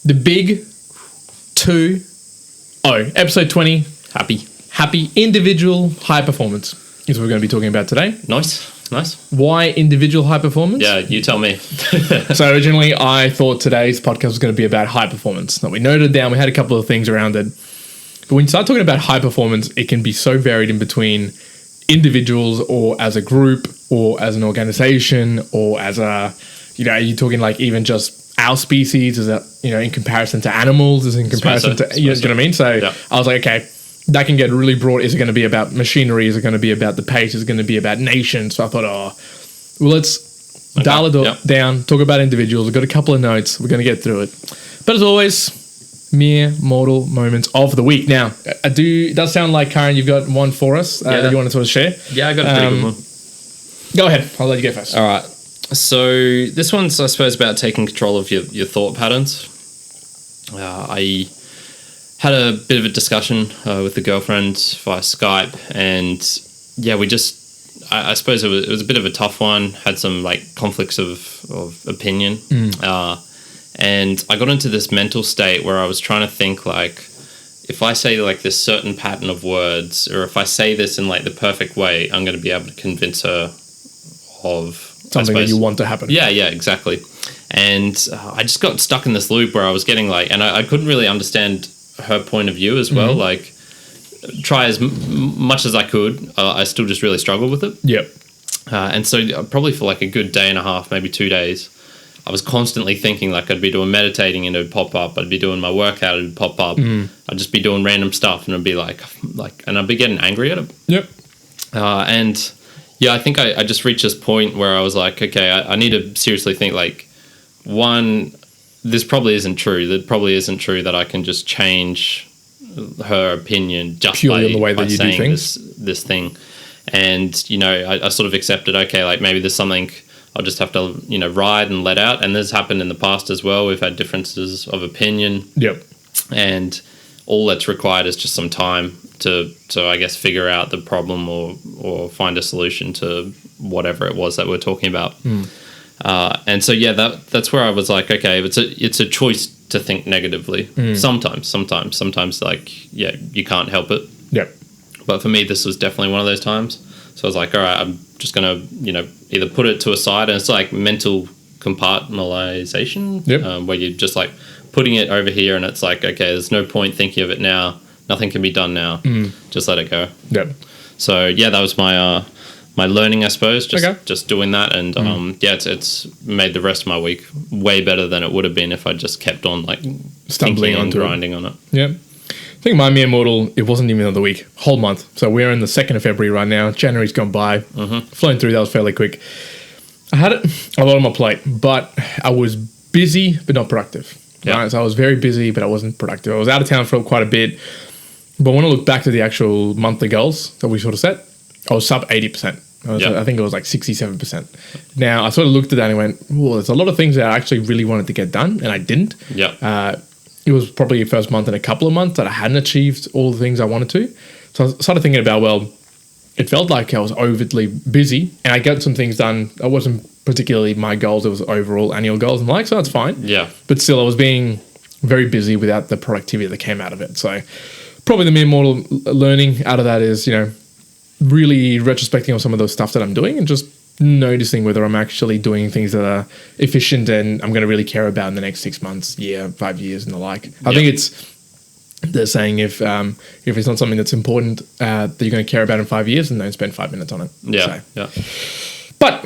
The big 2-0. Episode 20. Happy individual high performance is what we're going to be talking about today. Nice. Why individual high performance? Yeah, you tell me. So originally I thought today's podcast was going to be about high performance. Now we noted down, we had a couple of things around it. But when you start talking about high performance, it can be so varied in between individuals or as a group or as an organization or as a, you're talking like even just our species, is that, in comparison to animals, is in comparison to, you know what I mean? So yeah. I was like, okay, that can get really broad. Is it going to be about machinery? Is it going to be about the pace? Is it going to be about nations? So I thought, well, let's dial it down, talk about individuals. We've got a couple of notes. We're going to get through it. But as always, mere mortal moments of the week. Now, it does sound like, Karen, you've got one for us that you want to sort of share. Yeah, I got a pretty good one. Go ahead. I'll let you go first. All right. So this one's, I suppose, about taking control of your thought patterns. I had a bit of a discussion with the girlfriend via Skype, and yeah, I suppose it was a bit of a tough one. Had some like conflicts of opinion, and I got into this mental state where I was trying to think like, if I say like this certain pattern of words, or if I say this in like the perfect way, I'm going to be able to convince her of something that you want to happen. Yeah, exactly. And I just got stuck in this loop where I was getting like, and I couldn't really understand her point of view as well. Like, try as much as I could, I still just really struggled with it. Yep. And so probably for like a good day and a half, maybe 2 days, I was constantly thinking like I'd be doing meditating and it would pop up. I'd be doing my workout, it would pop up. I'd just be doing random stuff and it'd be like, and I'd be getting angry at it. Yep. And yeah, I think I just reached this point where I was like, okay, I need to seriously think like, one, this probably isn't true. That probably isn't true that I can just change her opinion just purely by, on the way that you do things. This thing. And, I sort of accepted, okay, like maybe there's something I'll just have to, ride and let out. And this happened in the past as well. We've had differences of opinion. Yep. And all that's required is just some time to I guess, figure out the problem or find a solution to whatever it was that we're talking about. And so, yeah, that's where I was like, okay, it's a choice to think negatively. Sometimes, like, yeah, you can't help it. Yep. But for me, this was definitely one of those times. So I was like, all right, I'm just going to, either put it to a side, and it's like mental compartmentalization, where you're just like putting it over here, and it's like, okay, there's no point thinking of it now. Nothing can be done now. Just let it go. Yep. So, yeah, that was my learning, I suppose, just doing that. And, it's made the rest of my week way better than it would have been if I just kept on, like, stumbling and grinding on it. Yeah. I think my mere mortal, it wasn't even another week, whole month. So we're in the 2nd of February right now. January's gone by. Flown through, that was fairly quick. I had a lot on my plate, but I was busy but not productive. Yeah. Right? So I was very busy, but I wasn't productive. I was out of town for quite a bit. But when I look back to the actual monthly goals that we sort of set, I was sub 80%. I think it was like 67%. Now, I sort of looked at that and went, well, there's a lot of things that I actually really wanted to get done, and I didn't. Yeah. It was probably the first month in a couple of months that I hadn't achieved all the things I wanted to. So I started thinking about, well, it felt like I was overtly busy, and I got some things done. It wasn't particularly my goals. It was overall annual goals and so that's fine. Yeah. But still, I was being very busy without the productivity that came out of it. So probably the mere mortal learning out of that is, really retrospecting on some of those stuff that I'm doing and just noticing whether I'm actually doing things that are efficient and I'm going to really care about in the next 6 months, year, 5 years and the like. I think they're saying if it's not something that's important that you're going to care about in 5 years, then don't spend 5 minutes on it. Yeah. So. Yeah. But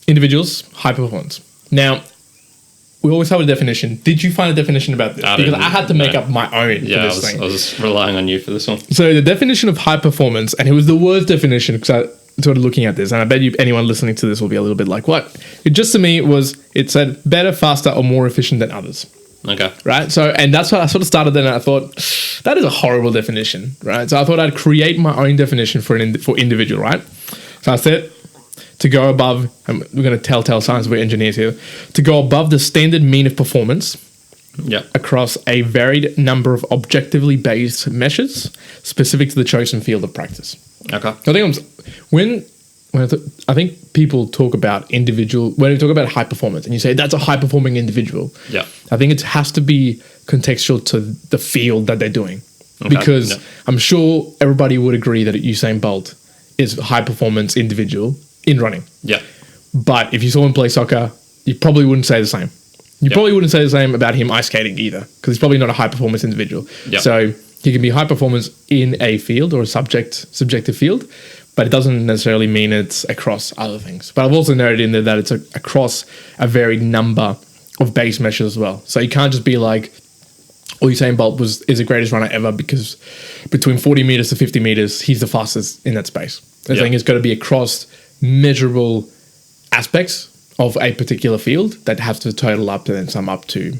individuals, high performance. Now, we always have a definition. Did you find a definiation about this? Because I had to make up my own for this thing. I was relying on you for this one. So the definition of high performance, and it was the worst definition because I started looking at this, and I bet anyone listening to this will be a little bit like, what? Just to me, it said better, faster, or more efficient than others. Okay. Right? So, and that's what I sort of started then, and I thought, that is a horrible definition, right? So I thought I'd create my own definition for individual, right? So I said, to go above, and we're going to telltale signs, we're engineers here, to go above the standard mean of performance across a varied number of objectively based measures specific to the chosen field of practice. Okay. I think when I think people talk about individual when we talk about high performance, and you say that's a high performing individual. Yeah. I think it has to be contextual to the field that they're doing, Okay, because yeah. I'm sure everybody would agree that Usain Bolt is a high performance individual in running. Yeah. But if you saw him play soccer, you probably wouldn't say the same. You probably wouldn't say the same about him ice skating either, because he's probably not a high performance individual. Yep. So he can be high performance in a field or a subjective field, but it doesn't necessarily mean it's across other things. But I've also noted in there that it's across a varied number of base measures as well. So you can't just be like, oh, Usain Bolt is the greatest runner ever because between 40 meters to 50 meters, he's the fastest in that space. I think it's got to be across measurable aspects of a particular field that have to total up to then sum up to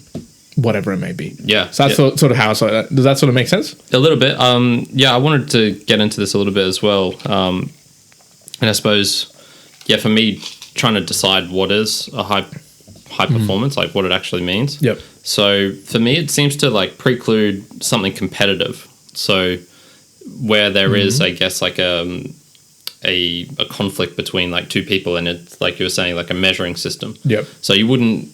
whatever it may be. Yeah. So that's sort of how I saw that. Does that sort of make sense? A little bit. I wanted to get into this a little bit as well. And I suppose, for me, trying to decide what is a high performance, like what it actually means. Yep. So for me, it seems to like preclude something competitive. So where there is, I guess, like a conflict between like two people, and it's like you were saying, like a measuring system. Yep. So you wouldn't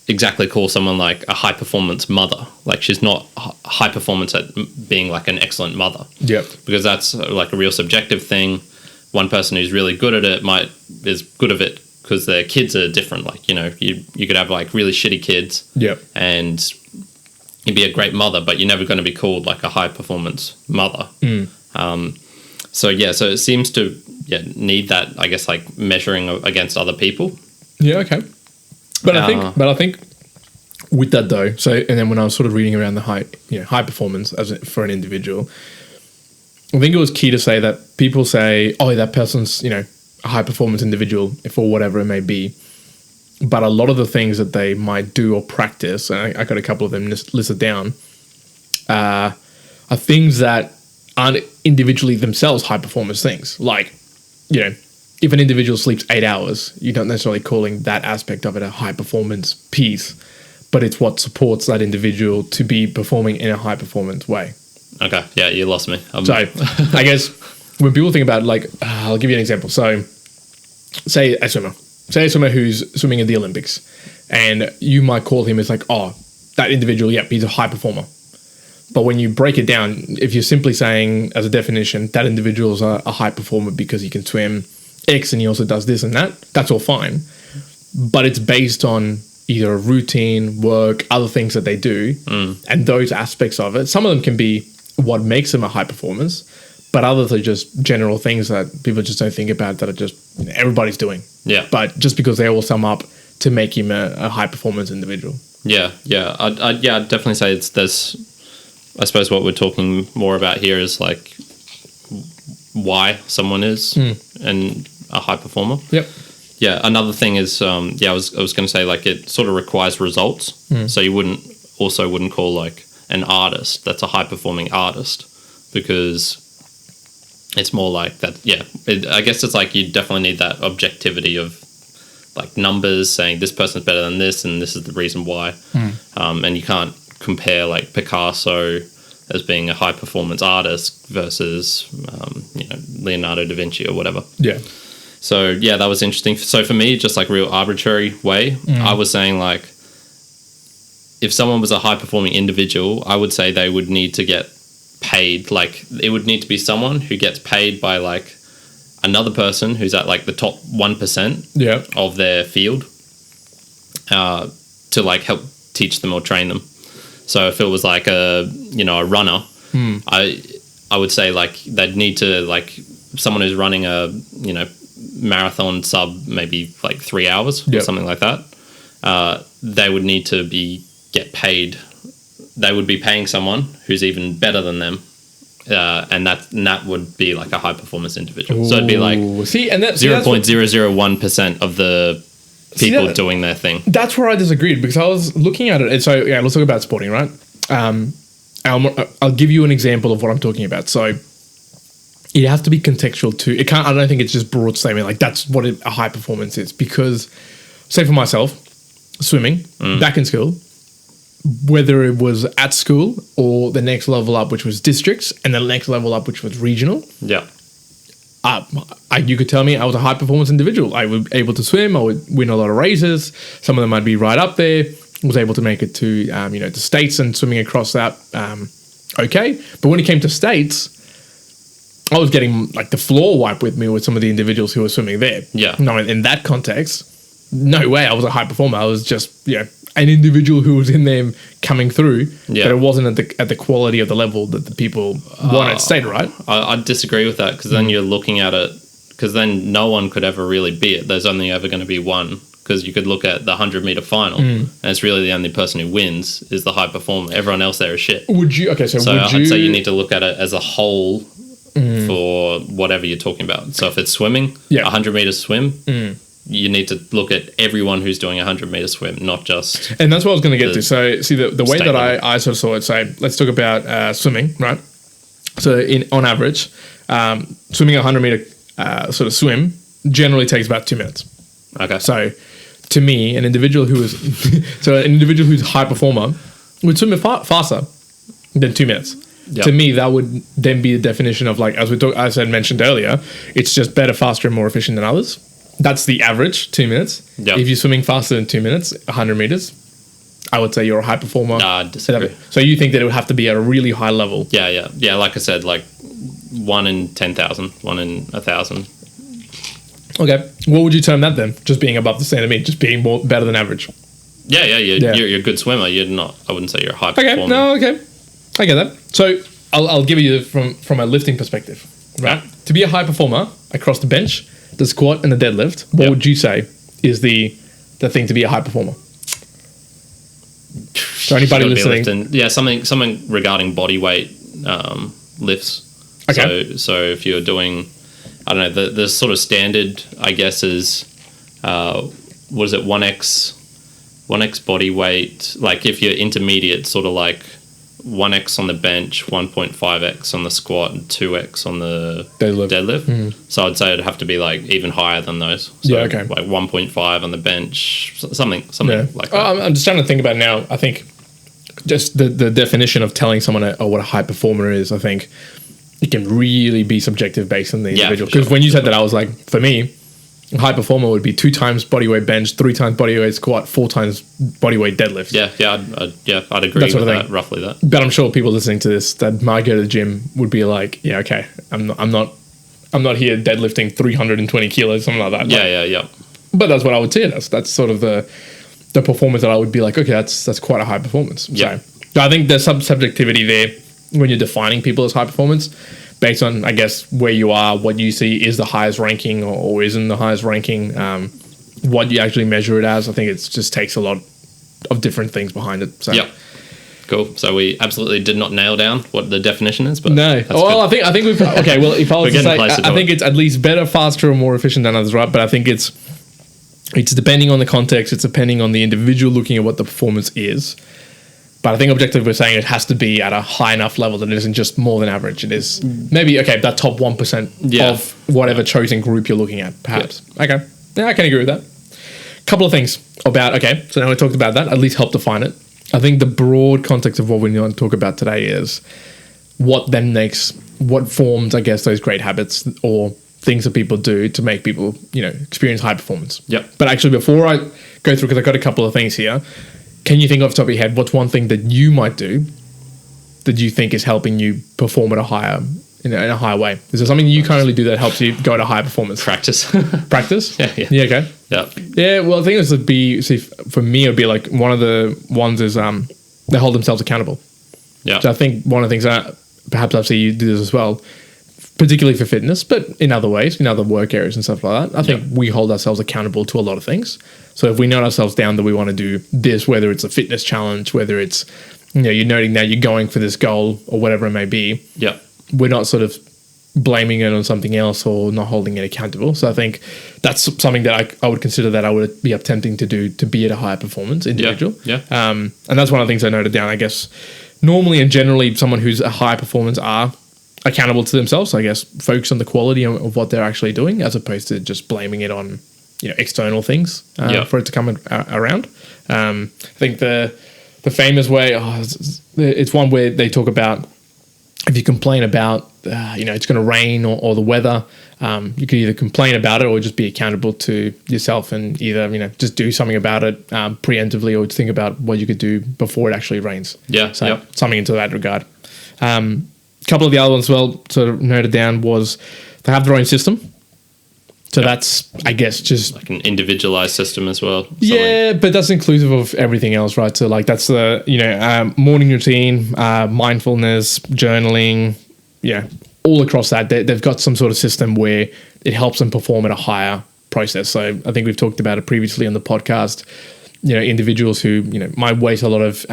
exactly call someone like a high performance mother. Like she's not high performance at being like an excellent mother. Yep. Because that's like a real subjective thing. One person who's really good at it is good at it because their kids are different. Like, you could have like really shitty kids. Yep. And you'd be a great mother, but you're never going to be called like a high performance mother. So it seems to need that, I guess, like measuring against other people. Yeah. Okay. But I think with that though, and then when I was sort of reading around the high performance for an individual, I think it was key to say that people say, oh, that person's, a high performance individual for whatever it may be. But a lot of the things that they might do or practice, and I got a couple of them listed down, are things that aren't individually themselves high performance things. Like, if an individual sleeps 8 hours, you're not necessarily calling that aspect of it a high performance piece, but it's what supports that individual to be performing in a high performance way. Okay, yeah, you lost me. So I guess when people think about I'll give you an example. So say a swimmer who's swimming in the Olympics, and you might call him as like, oh, that individual, he's a high performer. But when you break it down, if you're simply saying as a definition, that individual is a high performer because he can swim X and he also does this and that, that's all fine. But it's based on either a routine, work, other things that they do, and those aspects of it. Some of them can be what makes them a high performance, but others are just general things that people just don't think about that are just everybody's doing. Yeah. But just because they all sum up to make him a high performance individual. Yeah. I'd definitely say there's. I suppose what we're talking more about here is like why someone is and a high performer. Yep. Yeah. Another thing is, I was going to say like it sort of requires results. So you wouldn't call like an artist that's a high performing artist because it's more like that. Yeah. I guess it's like you definitely need that objectivity of like numbers saying this person's better than this and this is the reason why. And you can't compare like Picasso as being a high performance artist versus Leonardo da Vinci or whatever. Yeah. So that was interesting. So for me, just like real arbitrary way, I was saying like if someone was a high performing individual, I would say they would need to get paid. Like it would need to be someone who gets paid by like another person who's at like the top 1% of their field to like help teach them or train them. So if it was like a runner, I would say like they'd need to like someone who's running a marathon sub maybe like 3 hours or something like that. They would need to get paid. They would be paying someone who's even better than them, and that would be like a high performance individual. So it'd be like 0.001% of the people doing their thing. That's where I disagreed because I was looking at it. And so, let's talk about sporting, right? I'll give you an example of what I'm talking about. So it has to be contextual too. I don't think it's just broad statement. Like that's what a high performance is because say for myself, swimming back in school, whether it was at school or the next level up, which was districts and the next level up, which was regional. Yeah. I you could tell me I was a high performance individual. I was able to swim. I would win a lot of races. Some of them I'd be right up there. Was able to make it to the states and swimming across that. Okay, but when it came to states, I was getting like the floor wiped with me with some of the individuals who were swimming there. Yeah. No, in that context, no way I was a high performer. I was just an individual who was in there coming through, but it wasn't at the quality of the level that the people wanted state, right? I disagree with that, because then you're looking at it, because then no one could ever really be it. There's only ever going to be one, because you could look at the 100-meter final, and it's really the only person who wins is the high performer. Everyone else there is shit. Would you? Okay, so would I'd say you need to look at it as a whole for whatever you're talking about. So if it's swimming, 100 meters swim, you need to look at everyone who's doing a 100-meter swim, not just. And that's what I was going to get to. So see, the way that I sort of saw it. So let's talk about swimming, right? So on average, swimming a 100-meter sort of swim generally takes about 2 minutes. Okay. So to me, an individual who's a high performer would swim faster than 2 minutes. Yep. To me, that would then be the definition of, like, as I mentioned earlier, it's just better, faster, and more efficient than others. That's the average, 2 minutes. Yep. If you're swimming faster than 2 minutes, 100 meters, I would say you're a high performer. I disagree. So you think that it would have to be at a really high level? Yeah. Like I said, like 1 in 10,000, 1 in 1,000. Okay. What would you term that then? Just being above the standard mean, just being better than average? Yeah. You're a good swimmer. You're not. I wouldn't say you're a high performer. Okay. No. Okay. I get that. So I'll give you from a lifting perspective, right? Yeah. To be a high performer across the bench, the squat, and the deadlift, what would you say is the thing to be a high performer? So anybody listening, something regarding body weight lifts. Okay. So if you're doing, I don't know, the sort of standard, I guess, is what is it, 1x body weight. Like if you're intermediate, sort of like 1x on the bench, 1.5x on the squat, and 2x on the deadlift. So I'd say it'd have to be like even higher than those. So like 1.5 on the bench, something like that. I'm just trying to think about it now. I think just the definition of telling someone what a high performer is, I think it can really be subjective based on the individual. Because when you said that, I was like, for me, a high performer would be 2 times body weight bench, 3 times body weight squat, 4 times body weight deadlift. I'd agree with that, roughly that. But I'm sure people listening to this that might go to the gym would be like, yeah, okay, I'm not here deadlifting 320 kilos, something like that. Yeah. But that's what I would say. That's sort of the performance that I would be like, okay, that's quite a high performance. Yeah. So I think there's some subjectivity there when you're defining people as high performance, based on, I guess, where you are, what you see is the highest ranking or isn't the highest ranking, what you actually measure it as. I think it just takes a lot of different things behind it. So. Yep. Cool. So we absolutely did not nail down what the definition is, but no. Well, I think we've okay. Well, if I was to say, I think it's at least better, faster, or more efficient than others, right? But I think it's depending on the context. It's depending on the individual looking at what the performance is. But I think objectively we're saying it has to be at a high enough level that it isn't just more than average. It is maybe, that top 1% of whatever chosen group you're looking at, perhaps. Yeah. Okay. Yeah, I can agree with that. Couple of things about, so now we talked about that, at least help define it. I think the broad context of what we want to talk about today is what forms, I guess, those great habits or things that people do to make people, experience high performance. Yep. But actually, before I go through, because I've got a couple of things here, can you think off the top of your head, what's one thing that you might do that you think is helping you perform at a higher way? Is there something you currently do that helps you go at a higher performance? Practice. Practice? Yeah. Yeah, okay. Yeah. Yeah, well, I think this would be, for me, it would be like one of the ones is they hold themselves accountable. Yeah. So I think one of the things that perhaps I've seen you do this as well, particularly for fitness, but in other ways, in other work areas and stuff like that, I think we hold ourselves accountable to a lot of things. So if we note ourselves down that we want to do this, whether it's a fitness challenge, whether it's, you're noting that you're going for this goal or whatever it may be, we're not sort of blaming it on something else or not holding it accountable. So I think that's something that I would consider that I would be attempting to do to be at a higher performance individual. Yeah. And that's one of the things I noted down. I guess normally and generally someone who's a high performance are accountable to themselves. So I guess focus on the quality of what they're actually doing as opposed to just blaming it on external things for it to come around. I think the famous way, it's one where they talk about if if you complain about, it's going to rain or the weather, you could either complain about it or just be accountable to yourself and either, just do something about it preemptively or think about what you could do before it actually rains. Yeah. So something into that regard. A couple of the other ones, well, sort of noted down was they have their own system. So that's, I guess, just like an individualized system as well. Yeah, but that's inclusive of everything else, right? So like that's the, morning routine, mindfulness, journaling, all across that. They've got some sort of system where it helps them perform at a higher process. So I think we've talked about it previously on the podcast, individuals who, might waste a lot of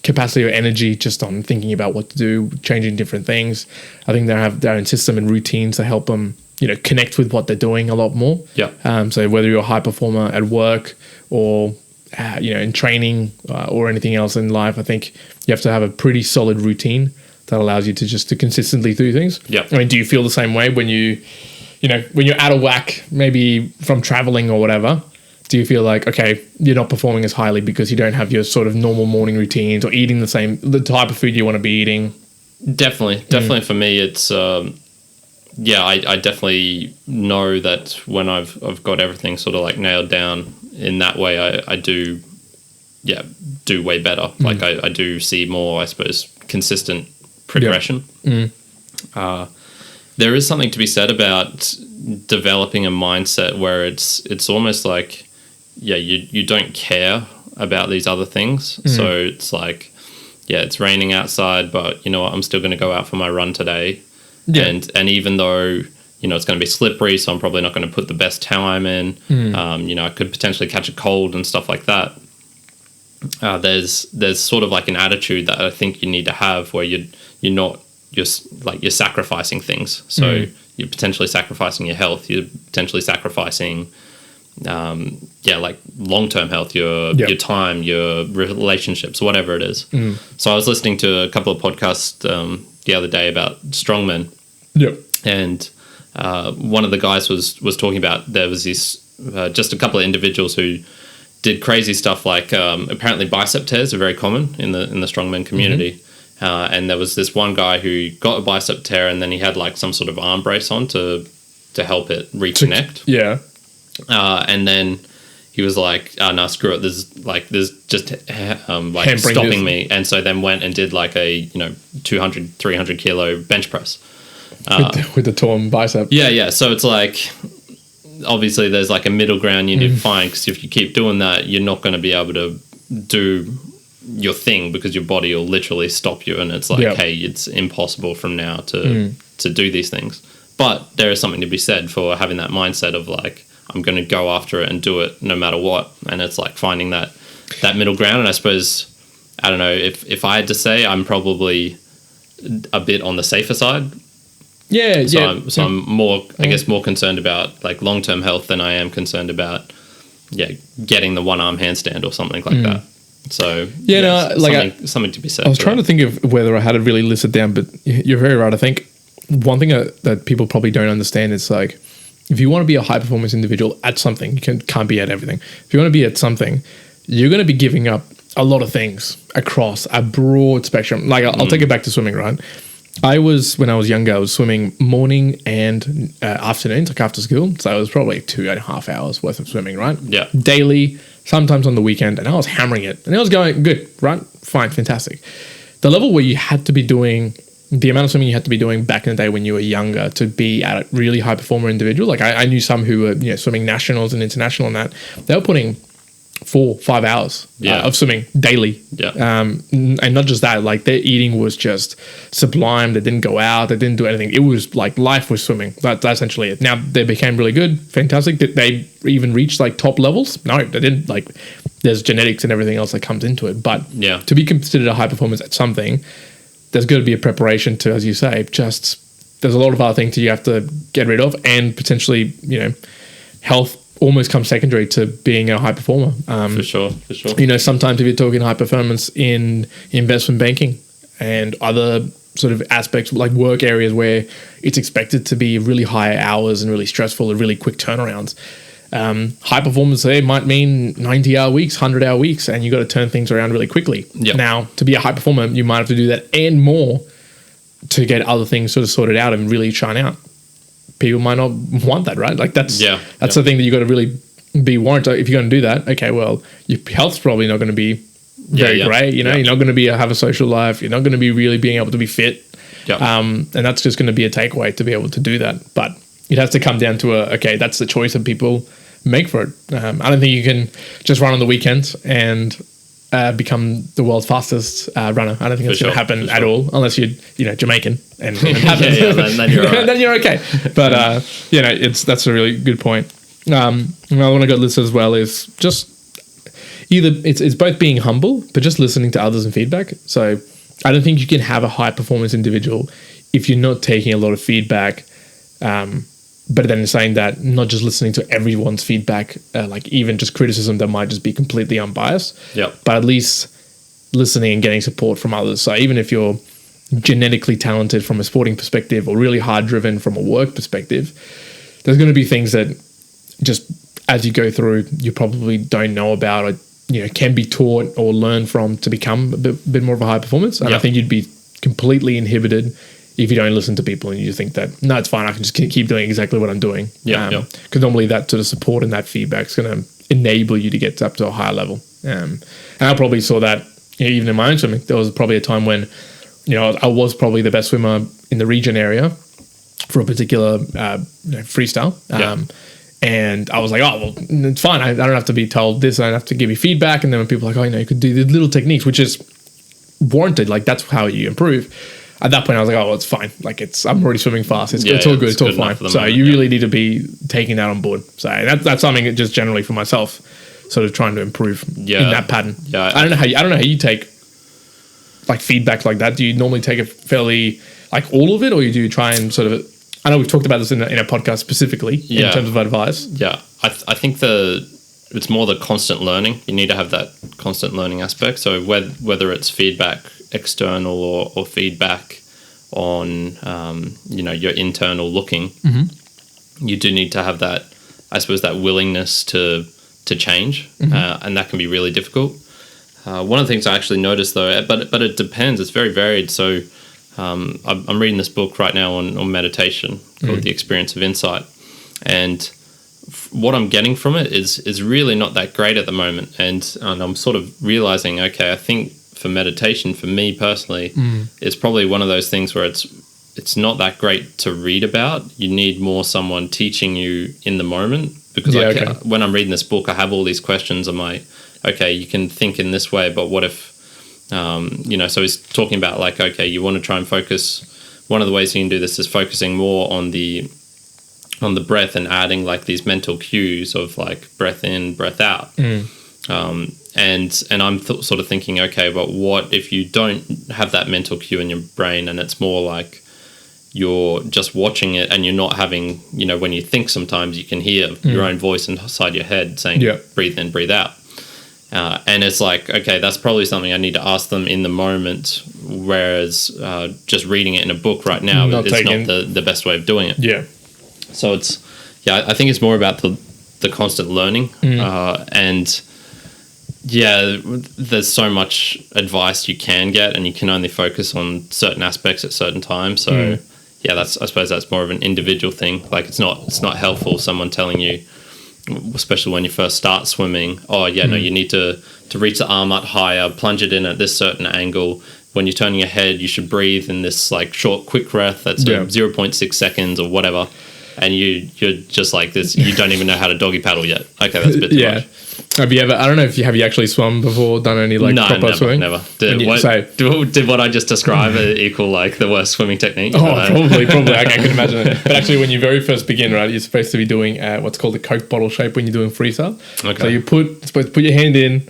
capacity or energy just on thinking about what to do, changing different things. I think they have their own system and routines to help them connect with what they're doing a lot more. Yeah. So whether you're a high performer at work or, in training or anything else in life, I think you have to have a pretty solid routine that allows you to consistently do things. Yeah. I mean, do you feel the same way when when you're out of whack, maybe from traveling or whatever? Do you feel like, okay, you're not performing as highly because you don't have your sort of normal morning routines or eating the type of food you want to be eating? Definitely for me, it's, I definitely know that when I've got everything sort of like nailed down in that way, I do way better. Like I do see more, I suppose, consistent progression. There is something to be said about developing a mindset where it's almost like, you don't care about these other things. So it's like, it's raining outside, but you know what, I'm still going to go out for my run today. Yeah. And even though, it's going to be slippery, so I'm probably not going to put the best time in, I could potentially catch a cold and stuff like that. There's sort of like an attitude that I think you need to have where you're sacrificing things. So you're potentially sacrificing your health. You're potentially sacrificing, like long-term health, your time, your relationships, whatever it is. So I was listening to a couple of podcasts the other day about strongmen. Yeah. And one of the guys was talking about there was this just a couple of individuals who did crazy stuff like apparently bicep tears are very common in the strongman community. And there was this one guy who got a bicep tear and then he had like some sort of arm brace on to help it reconnect. Yeah. And then he was like, oh, no, screw it. There's just like stopping me. And so then went and did like a, 200, 300 kilo bench press. With the torn bicep. Yeah. So it's like, obviously there's like a middle ground you need to find, because if you keep doing that, you're not going to be able to do your thing because your body will literally stop you. And it's like, hey, it's impossible from now to do these things. But there is something to be said for having that mindset of like, I'm going to go after it and do it no matter what. And it's like finding that middle ground. And I suppose, I don't know, if I had to say, I'm probably a bit on the safer side. Yeah. I'm more, I guess, more concerned about like long-term health than I am concerned about, getting the one-arm handstand or something like that. So something to be said. I was trying to think of whether I had it really listed down, but you're very right. I think one thing that people probably don't understand is like, if you want to be a high performance individual at something, you can't be at everything. If you want to be at something, you're going to be giving up a lot of things across a broad spectrum. Like I'll take it back to swimming, right? When I was younger, I was swimming morning and afternoons, like after school. So it was probably 2.5 hours worth of swimming, right? Yeah. Daily, sometimes on the weekend, and I was hammering it. And it was going good, right? Fine, fantastic. The level where you had to be doing, the amount of swimming you had to be doing back in the day when you were younger to be at a really high performer individual. Like I knew some who were swimming nationals and international and that. They were putting 4-5 hours of swimming daily. Yeah. And not just that, like their eating was just sublime. They didn't go out. They didn't do anything. It was like life was swimming. That's essentially it. Now they became really good. Fantastic. Did they even reach like top levels? No, they didn't. Like there's genetics and everything else that comes into it. But to be considered a high performance at something, there's got to be a preparation to, as you say, there's a lot of other things that you have to get rid of, and potentially, health almost comes secondary to being a high performer. For sure. Sometimes if you're talking high performance in investment banking and other sort of aspects like work areas where it's expected to be really high hours and really stressful and really quick turnarounds, high performance there might mean 90-hour weeks, 100-hour weeks, and you got to turn things around really quickly. Yep. Now, to be a high performer, you might have to do that and more to get other things sort of sorted out and really shine out. People might not want that, right? Like that's the thing that you got to really be warranted. If you're going to do that, okay, well, your health's probably not going to be very great. You know, you're not going to have a social life. You're not going to be really being able to be fit. And that's just going to be a takeaway to be able to do that. But it has to come down to that's the choice that people make for it. I don't think you can just run on the weekends and become the world's fastest runner. I don't think that's going to happen at all, unless you're Jamaican and then you're right. Then you're okay. But that's a really good point. Another one I got listed as well is just either it's both being humble, but just listening to others and feedback. So I don't think you can have a high performance individual if you're not taking a lot of feedback. But then saying that, not just listening to everyone's feedback, like even just criticism that might just be completely unbiased, but at least listening and getting support from others. So even if you're genetically talented from a sporting perspective or really hard driven from a work perspective, there's going to be things that just as you go through, you probably don't know about or can be taught or learned from to become a bit more of a high performance. And I think you'd be completely inhibited if you don't listen to people and you think that, no, it's fine, I can just keep doing exactly what I'm doing. Because normally that sort of support and that feedback is going to enable you to get up to a higher level. And I probably saw that even in my own swimming. There was probably a time when, I was probably the best swimmer in the region area for a particular freestyle. And I was like, oh, well, it's fine. I don't have to be told this. I don't have to give you feedback. And then when people are like, oh, you could do the little techniques, which is warranted. Like, that's how you improve. At that point, I was like, oh, well, it's fine. Like, I'm already swimming fast. It's all good. It's all fine. So you really need to be taking that on board. So that's something that just generally for myself, sort of trying to improve in that pattern. I don't know how you take like feedback like that. Do you normally take it fairly like all of it, or do you try and sort of? I know we've talked about this in a podcast specifically in terms of advice. Yeah, I think it's more the constant learning. You need to have that constant learning aspect. So whether it's feedback external or feedback on your internal looking, you do need to have that, I suppose, that willingness to change, and that can be really difficult. One of the things I actually noticed though, but it depends. It's very varied. So I'm reading this book right now on meditation called The Experience of Insight, and what I'm getting from it is really not that great at the moment, and I'm sort of realizing, okay, I think for meditation, for me personally, it's probably one of those things where it's not that great to read about. You need more someone teaching you in the moment, because when I'm reading this book, I have all these questions. I'm like, okay, you can think in this way, but what if, so he's talking about like, okay, you want to try and focus. One of the ways you can do this is focusing more on the breath and adding like these mental cues of like breath in, breath out. And I'm sort of thinking, okay, but what if you don't have that mental cue in your brain and it's more like you're just watching it and you're not having, when you think sometimes you can hear your own voice inside your head saying, breathe in, breathe out. And it's like, okay, that's probably something I need to ask them in the moment, whereas just reading it in a book right now is not the best way of doing it. Yeah. So I think it's more about the constant learning. And there's so much advice you can get, and you can only focus on certain aspects at certain times. So I suppose that's more of an individual thing. Like it's not helpful someone telling you, especially when you first start swimming, you need to reach the arm up higher, plunge it in at this certain angle. When you're turning your head, you should breathe in this like short, quick breath that's 0.6 seconds or whatever. And you're just like this. You don't even know how to doggy paddle yet. Okay, that's a bit too much. Have you ever? I don't know if have you actually swum before? Done any like proper swimming? Never. Did what I just described equal like the worst swimming technique? Oh, probably. I can imagine it. But actually, when you very first begin, right, you're supposed to be doing what's called the Coke bottle shape when you're doing freestyle. Okay. So you're supposed to put your hand in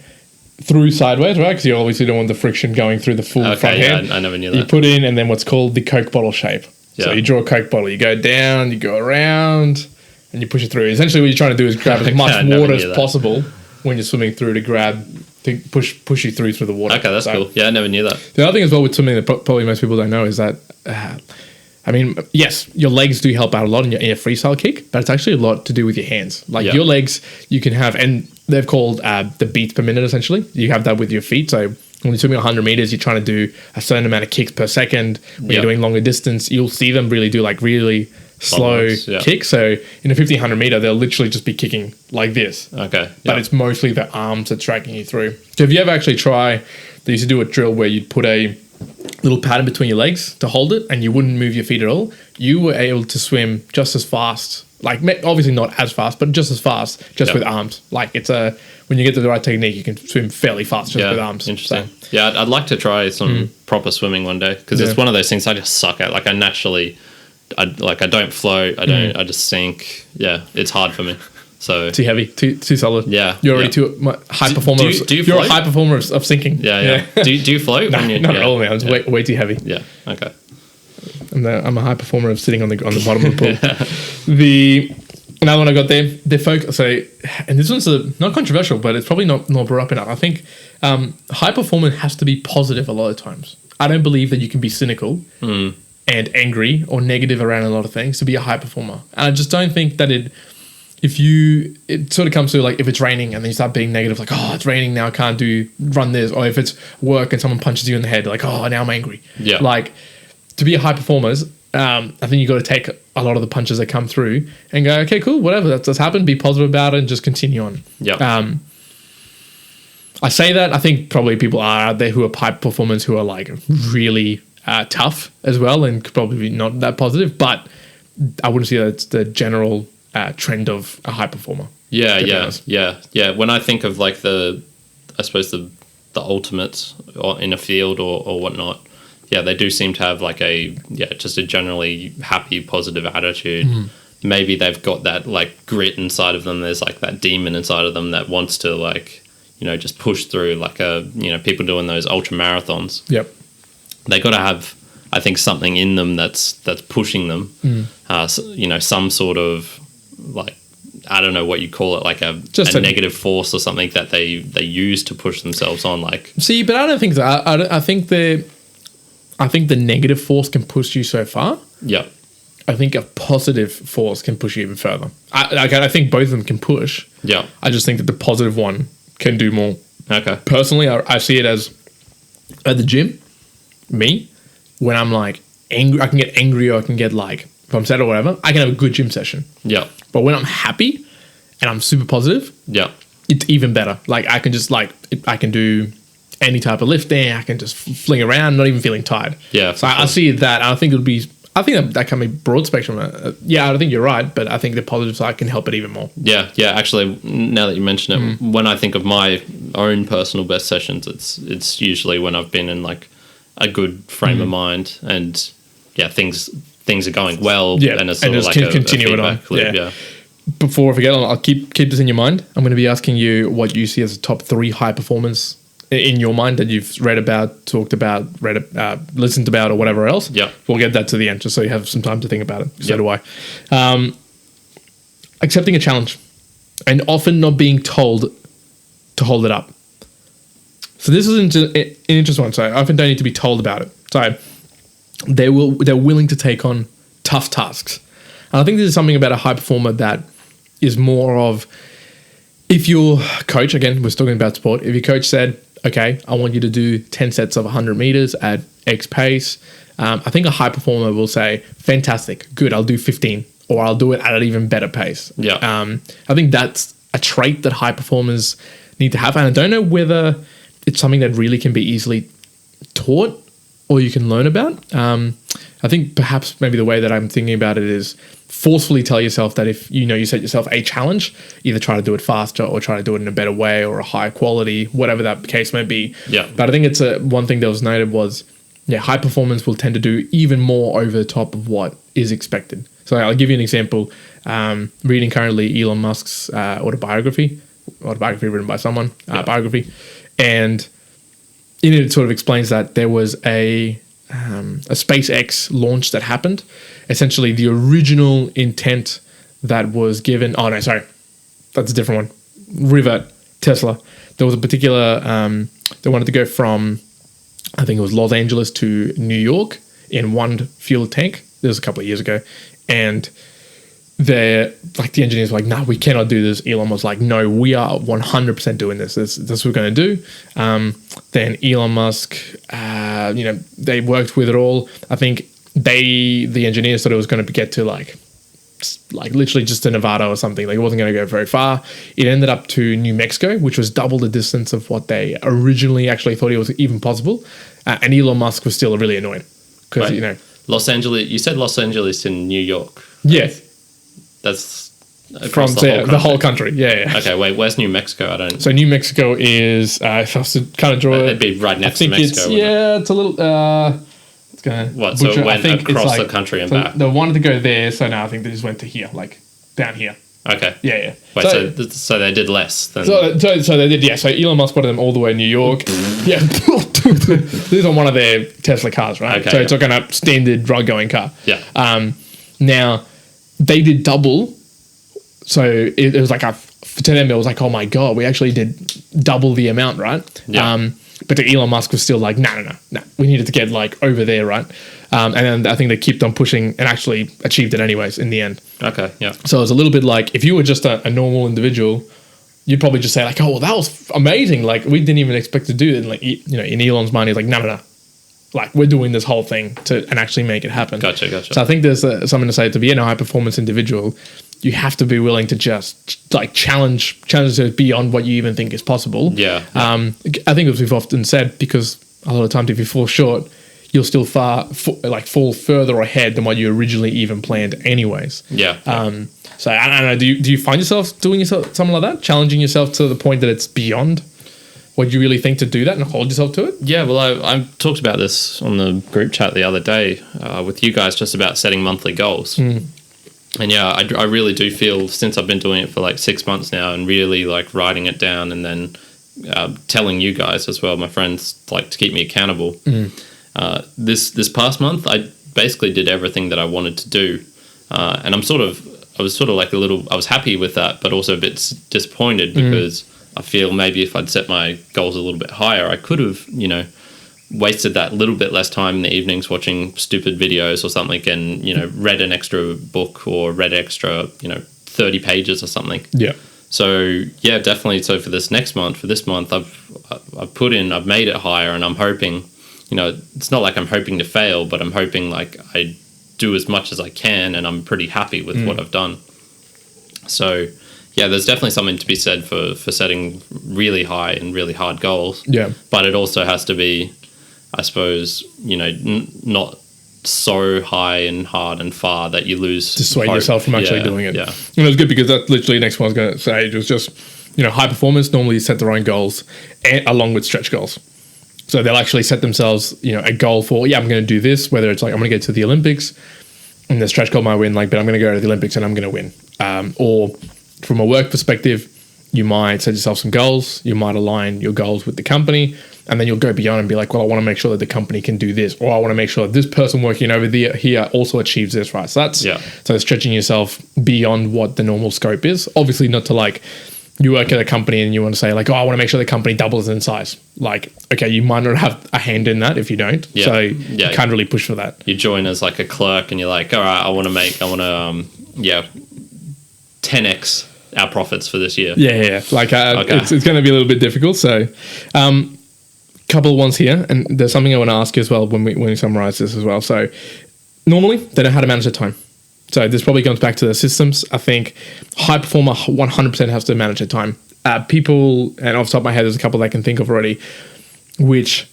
through sideways, right? Because you obviously don't want the friction going through the full front hand. I never knew that. You put in, and then what's called the Coke bottle shape. So you draw a Coke bottle, you go down, you go around, and you push it through. Essentially, what you're trying to do is grab as much water as possible when you're swimming through to push you through the water. Okay, that's cool. Yeah, I never knew that. The other thing as well with swimming that probably most people don't know is that, yes, your legs do help out a lot in your freestyle kick, but it's actually a lot to do with your hands. Like your legs, you can have, and they're called the beats per minute, essentially. You have that with your feet. So when you're swimming 100 meters, you're trying to do a certain amount of kicks per second. When you're doing longer distance, you'll see them really do like really slow kicks. So in a 1500 meter, they'll literally just be kicking like this. Okay. But it's mostly the arms that's dragging you through. So if you ever actually try, they used to do a drill where you'd put a little pattern between your legs to hold it and you wouldn't move your feet at all. You were able to swim just as fast, like obviously not as fast, but just as fast, just with arms. Like when you get to the right technique, you can swim fairly fast just with arms. Interesting. So. Yeah, I'd like to try some proper swimming one day because it's one of those things I just suck at. Like I don't float. I just sink. Yeah, it's hard for me. So too heavy, too solid. Yeah, you're already too high performer. Do you you're float? a high performer of sinking. Yeah. do you float? Not at all, man. I'm way too heavy. Yeah. Okay. I'm a high performer of sitting on the bottom of the pool. Another one I got there. They're focused. So, and this one's not controversial, but it's probably not brought up enough. I think high performance has to be positive a lot of times. I don't believe that you can be cynical and angry or negative around a lot of things to be a high performer. And I just don't think that it sort of comes to like if it's raining and then you start being negative, like, oh, it's raining now, I can't run this. Or if it's work and someone punches you in the head, like, oh, now I'm angry. Yeah. Like to be a high performer, I think you got to take a lot of the punches that come through and go, okay, cool, whatever, that's happened. Be positive about it and just continue on. Yeah. I say that I think probably people are out there who are high performers who are like really tough as well and could probably be not that positive, but I wouldn't say that's the general trend of a high performer. Yeah. When I think of like I suppose the ultimates in a field or whatnot, yeah, they do seem to have like just a generally happy, positive attitude. Maybe they've got that like grit inside of them. There's like that demon inside of them that wants to like, just push through like people doing those ultra marathons. Yep. They got to have, I think, something in them that's pushing them. Some sort of like, I don't know what you call it, like a negative force or something that they use to push themselves on. Like, see, but I don't think so. I think the negative force can push you so far. Yeah. I think a positive force can push you even further. I think both of them can push. Yeah. I just think that the positive one can do more. Okay. Personally, I see it as at the gym, when I'm like angry, I can get angry or I can get like, if I'm sad or whatever, I can have a good gym session. Yeah. But when I'm happy and I'm super positive, yeah, it's even better. Like I can just I can do any type of lifting. I can just fling around, not even feeling tired. Yeah. So I see that. I think I think that can be broad spectrum. Yeah, I think you're right, but I think the positive side can help it even more. Yeah. Actually, now that you mention it, when I think of my own personal best sessions, it's usually when I've been in like a good frame of mind and things are going well. Yeah, and it's sort of like continue it on. Loop, yeah. Before I forget, I'll keep this in your mind. I'm going to be asking you what you see as the top 3 high performers in your mind that you've read about, talked about, listened about, or whatever else. Yeah. We'll get that to the end just so you have some time to think about it. So do I. Accepting a challenge and often not being told to hold it up. So this is an interesting one. So I often don't need to be told about it. So they're willing to take on tough tasks. And I think this is something about a high performer that is more of, if your coach, again, we're talking about sport, if your coach said, okay, I want you to do 10 sets of 100 meters at X pace, I think a high performer will say, fantastic, good, I'll do 15, or I'll do it at an even better pace. Yeah. I think that's a trait that high performers need to have. And I don't know whether it's something that really can be easily taught or you can learn about. I think perhaps maybe the way that I'm thinking about it is forcefully tell yourself that if you set yourself a challenge, either try to do it faster or try to do it in a better way or a higher quality, whatever that case may be. Yeah. But I think it's one thing that was noted was, high performance will tend to do even more over the top of what is expected. So I'll give you an example. Reading currently Elon Musk's autobiography written by someone, biography, and in it sort of explains that there was a SpaceX launch that happened. Essentially, the original intent that was given. Oh no, sorry, that's a different one. Revert, Tesla. There was a particular. They wanted to go from, I think it was Los Angeles to New York in one fuel tank. This was a couple of years ago, and they're like, the engineers were like, no, we cannot do this. Elon was like, no, we are 100% doing this. This is what we're going to do. Then Elon Musk, they worked with it all. I think the engineers thought it was going to get to like literally just to Nevada or something. Like, it wasn't going to go very far. It ended up to New Mexico, which was double the distance of what they originally actually thought it was even possible. And Elon Musk was still really annoyed because, Right. Los Angeles, you said Los Angeles in New York. Yeah. That's From the whole country. Yeah. Okay, wait, where's New Mexico? I don't... So New Mexico is, if I was to kind of draw it... It'd be right next to Mexico, it's a little... it's gonna what, so it went across the country and back? They wanted to go there, so now I think they just went to here, like down here. Okay. Yeah. Wait, so they did less than... So they did, yeah. So Elon Musk put them all the way in New York. Yeah. This is on one of their Tesla cars, right? Okay, so it's like a standard road-going car. Yeah. Now, they did double. So it was like to them, it was like, oh my God, we actually did double the amount, right? Yeah. But to Elon Musk was still like, no. We needed to get like over there, right? And then I think they kept on pushing and actually achieved it anyways in the end. Okay, yeah. So it was a little bit like, if you were just a normal individual, you'd probably just say like, oh, well, that was amazing. Like, we didn't even expect to do it. And like, in Elon's mind, he's like, no. Like, we're doing this whole thing and actually make it happen. Gotcha. So I think there's something to say, to be a high performance individual, you have to be willing to just like challenge it beyond what you even think is possible. Yeah. I think as we've often said, because a lot of times if you fall short, you'll still fall further ahead than what you originally even planned anyways. Yeah. So I don't know, do you find yourself doing something like that? Challenging yourself to the point that it's beyond what you really think to do that and hold yourself to it? Yeah, well, I talked about this on the group chat the other day with you guys, just about setting monthly goals. And yeah, I really do feel, since I've been doing it for like 6 months now and really like writing it down and then telling you guys as well, my friends, like to keep me accountable. This past month, I basically did everything that I wanted to do. And I was sort of like I was happy with that, but also a bit disappointed because I feel maybe if I'd set my goals a little bit higher, I could have, wasted that little bit less time in the evenings watching stupid videos or something and, read an extra book or read extra, 30 pages or something. Yeah. So, yeah, definitely. So for this month, I've made it higher and I'm hoping, it's not like I'm hoping to fail, but I'm hoping like I do as much as I can and I'm pretty happy with what I've done. So, yeah, there's definitely something to be said for setting really high and really hard goals. Yeah. But it also has to be, I suppose, not so high and hard and far that you lose dissuade yourself from actually doing it. Yeah. And it was good because that's literally the next one I was going to say. It was just, high performers normally set their own goals along with stretch goals. So they'll actually set themselves, a goal for, I'm going to do this, whether it's like, I'm going to get to the Olympics and the stretch goal might win, but I'm going to go to the Olympics and I'm going to win. Or from a work perspective, you might set yourself some goals. You might align your goals with the company, and then you'll go beyond and be like, well, I want to make sure that the company can do this, or I want to make sure that this person working over here also achieves this, right? So so stretching yourself beyond what the normal scope is. Obviously, not to like, you work at a company and you want to say like, oh, I want to make sure the company doubles in size. Like, okay, you might not have a hand in that if you don't. Yeah. So you can't really push for that. You join as like a clerk and you're like, all right, I want to 10x our profits for this year. Yeah. Like, okay. It's going to be a little bit difficult. So, couple of ones here, and there's something I want to ask you as well when we summarize this as well. So, normally they know how to manage their time. So this probably comes back to the systems. I think high performer 100% has to manage their time. People, and off the top of my head, there's a couple that I can think of already, which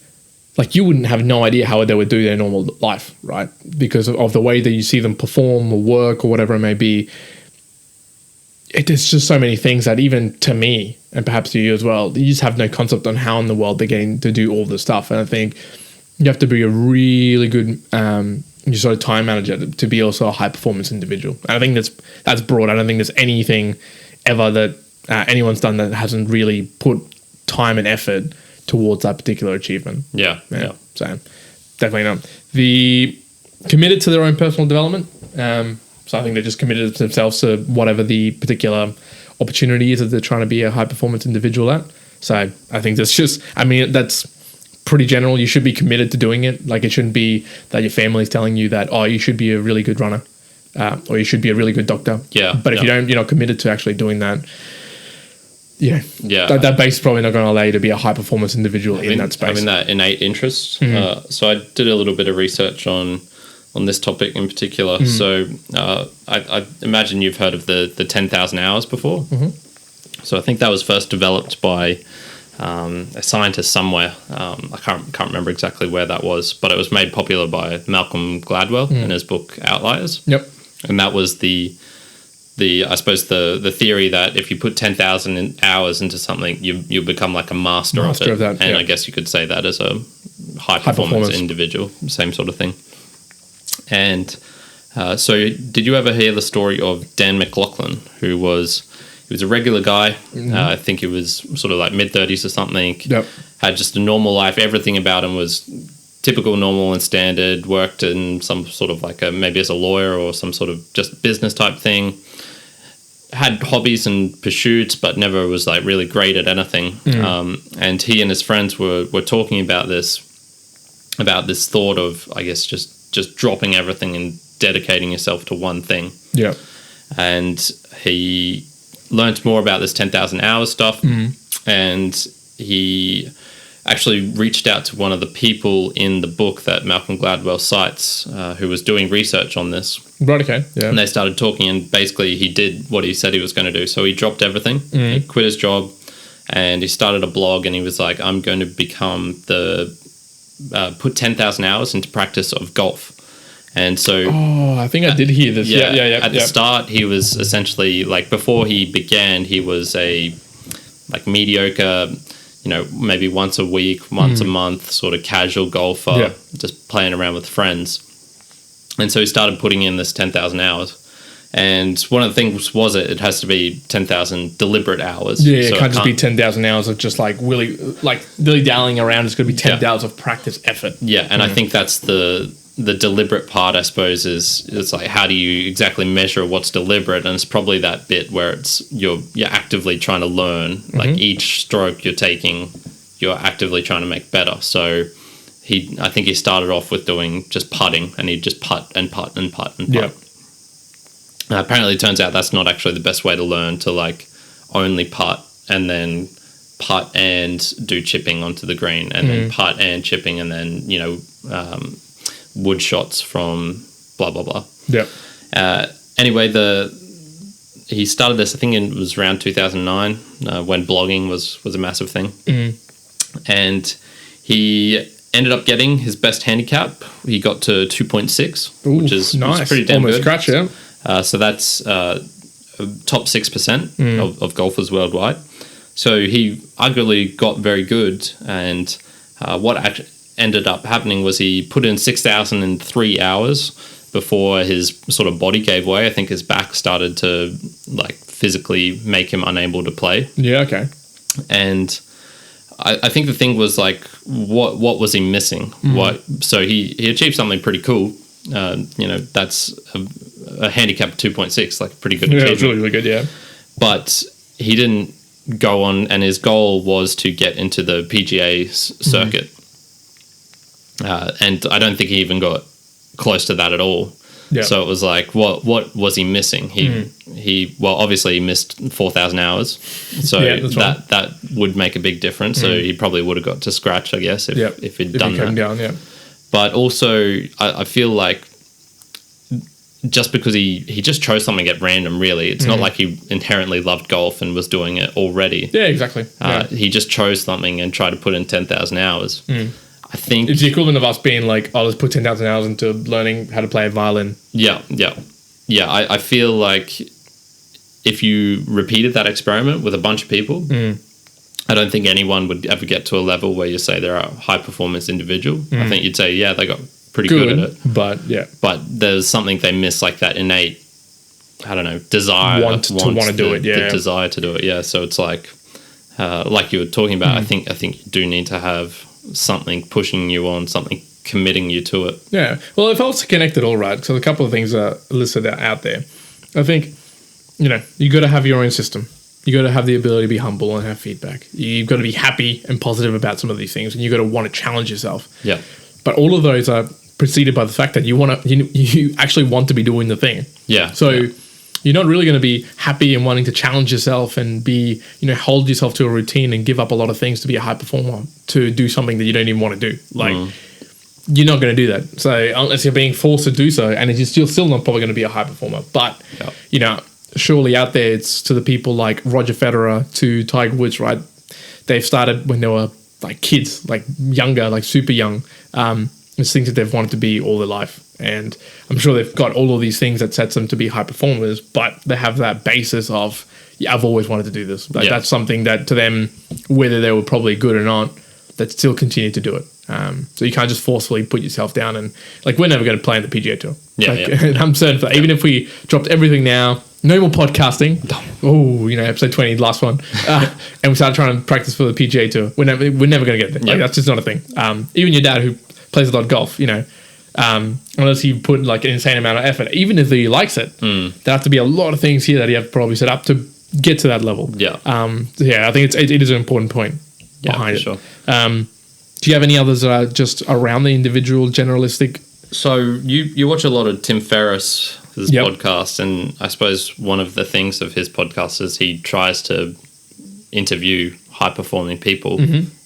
like you wouldn't have no idea how they would do their normal life, right? Because of the way that you see them perform or work or whatever it may be. There's just so many things that even to me, and perhaps to you as well, you just have no concept on how in the world they're getting to do all this stuff. And I think you have to be a really good sort of time manager to be also a high performance individual. And I think that's broad. I don't think there's anything ever that anyone's done that hasn't really put time and effort towards that particular achievement. Yeah. So definitely not. The committed to their own personal development. So I think they're just committed themselves to whatever the particular opportunity is that they're trying to be a high performance individual at. So I think that's pretty general. You should be committed to doing it. Like it shouldn't be that your family's telling you that, oh, you should be a really good runner. or you should be a really good doctor. Yeah. But if you're not committed to actually doing that, Yeah. that base is probably not going to allow you to be a high performance individual in that space. Having that innate interest. So I did a little bit of research on this topic in particular. So I imagine you've heard of the 10,000 hours before. So I think that was first developed by a scientist somewhere. I can't remember exactly where that was, but it was made popular by Malcolm Gladwell in his book Outliers. Yep. And that was the I suppose the theory that if you put 10,000 hours into something, you become like a master of it. That, and I guess you could say that as a high performance individual, same sort of thing. And so did you ever hear the story of Dan McLaughlin, he was a regular guy. I think he was sort of like mid-30s or something. Yep. Had just a normal life. Everything about him was typical, normal and standard. Worked in some sort of like maybe as a lawyer or some sort of just business type thing. Had hobbies and pursuits, but never was like really great at anything. And he and his friends were talking about this thought of, I guess, just dropping everything and dedicating yourself to one thing. Yeah. And he learned more about this 10,000 hours stuff, and he actually reached out to one of the people in the book that Malcolm Gladwell cites, who was doing research on this. Right, okay. Yeah. And they started talking, and basically he did what he said he was going to do. So he dropped everything, he quit his job, and he started a blog, and he was like, I'm going to become put 10,000 hours into practice of golf. And so... Oh, I think I did hear this. Yeah. At the start, he was essentially, like, before he began, he was a, like, mediocre, maybe once a week, once a month, sort of casual golfer, just playing around with friends. And so he started putting in this 10,000 hours. And one of the things was it has to be 10,000 deliberate hours. Yeah, so it can't just be 10,000 hours of just like dilly-dallying around. It's going to be 10 hours of practice effort. Yeah, and I think that's the deliberate part, I suppose, is it's like, how do you exactly measure what's deliberate? And it's probably that bit where you're actively trying to learn. Like each stroke you're taking, you're actively trying to make better. So I think he started off with doing just putting, and he'd just putt and putt and putt and putt. Yeah. Apparently it turns out that's not actually the best way to learn, to like only putt and then putt and do chipping onto the green, and then putt and chipping, and then wood shots from blah blah blah. Yeah. Anyway, he started this, I think it was around 2009, when blogging was a massive thing. And he ended up getting his best handicap. He got to 2.6, which is nice. Which is pretty damn almost good. Scratch, yeah. So that's top 6% of golfers worldwide. So he arguably got very good, and what ended up happening was he put in 6,003 hours before his sort of body gave way. I think his back started to like physically make him unable to play. Yeah, okay. And I think the thing was like, what was he missing? So he achieved something pretty cool. That's a handicap of 2.6, like a pretty good achievement. Yeah, it's really, really good, yeah. But he didn't go on, and his goal was to get into the PGA circuit. And I don't think he even got close to that at all. Yeah. So it was like, what was he missing? He obviously he missed 4,000 hours. So that would make a big difference. So he probably would have got to scratch, I guess, if he'd done that. Down, yeah. But also, I feel like just because he just chose something at random, really. It's not like he inherently loved golf and was doing it already. Yeah, exactly. He just chose something and tried to put in 10,000 hours. I think it's the equivalent of us being like, oh, let's put 10,000 hours into learning how to play a violin. Yeah. I feel like if you repeated that experiment with a bunch of people, I don't think anyone would ever get to a level where you say they're a high performance individual. I think you'd say, yeah, they got pretty good at it. But there's something they miss, like that innate, I don't know, desire. Want to do it, yeah. The desire to do it, yeah. So it's like you were talking about, I think you do need to have something pushing you on, something committing you to it. Yeah. Well, if I was to connect it all right, so a couple of things are listed out there. I think, you got to have your own system. You got to have the ability to be humble and have feedback. You've got to be happy and positive about some of these things, and you got to want to challenge yourself. Yeah. But all of those are preceded by the fact that you actually want to be doing the thing. Yeah. So yeah. you're not really going to be happy and wanting to challenge yourself and be, hold yourself to a routine and give up a lot of things to be a high performer, to do something that you don't even want to do. Like, you're not going to do that. So unless you're being forced to do so, and you're still not probably going to be a high performer. But, surely out there, it's to the people like Roger Federer, to Tiger Woods, right? They've started when they were like kids, like younger, like super young. It's things that they've wanted to be all their life. And I'm sure they've got all of these things that sets them to be high performers, but they have that basis of, I've always wanted to do this. Like that's something that to them, whether they were probably good or not, that still continue to do it. So you can't just forcefully put yourself down and like, we're never going to play in the PGA Tour. I'm certain for that. Even if we dropped everything now, no more podcasting. Oh, episode 20, last one. And we started trying to practice for the PGA Tour. We're never going to get there. Like, that's just not a thing. Even your dad who plays a lot of golf, unless you put like an insane amount of effort, even if he likes it, there have to be a lot of things here that you have to probably set up to get to that level. I think it is an important point behind it. Sure. Do you have any others that are just around the individual generalistic? So you watch a lot of Tim Ferriss' podcast, and I suppose one of the things of his podcast is he tries to interview high-performing people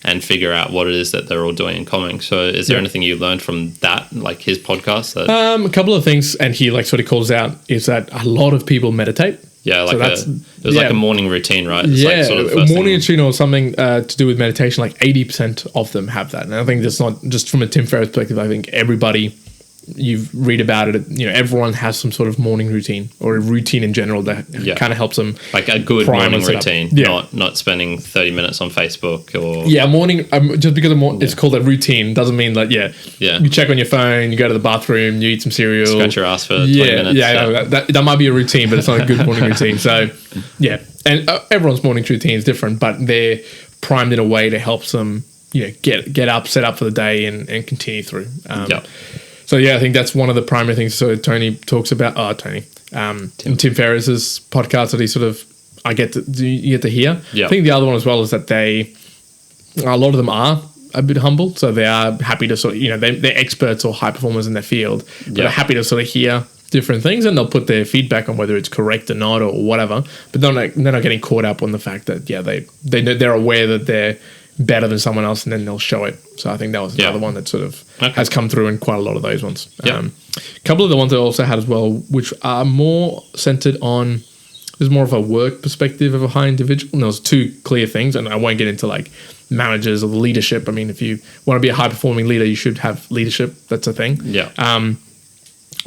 and figure out what it is that they're all doing in common. So is there anything you learned from that, like his podcast? A couple of things, and he like sort of calls out, is that a lot of people meditate. Yeah, like it was like a morning routine, right? It's like sort of a morning routine or something to do with meditation. Like 80% of them have that, and I think that's not just from a Tim Ferriss perspective. I think everybody you read about it, everyone has some sort of morning routine or a routine in general that kind of helps them. Like a good morning routine, not spending 30 minutes on Facebook or... morning, just because it's called a routine doesn't mean that, you check on your phone, you go to the bathroom, you eat some cereal. Scratch your ass for 20 minutes. That might be a routine, but it's not a good morning routine. So, and everyone's morning routine is different, but they're primed in a way to help them, get up, set up for the day and continue through. So I think that's one of the primary things. So Tony talks about. Tim Ferriss's podcast that he sort of you get to hear. I think the other one as well is that a lot of them are a bit humble, so they are happy to sort of they're experts or high performers in their field. They're happy to sort of hear different things, and they'll put their feedback on whether it's correct or not or whatever. But they're not getting caught up on the fact that they're aware that they're better than someone else, and then they'll show it. So I think that was another one that sort of has come through in quite a lot of those ones. A couple of the ones I also had as well, which are more centered on, there's more of a work perspective of a high individual. And there's two clear things, and I won't get into like managers or leadership. I mean, if you want to be a high performing leader, you should have leadership. That's a thing.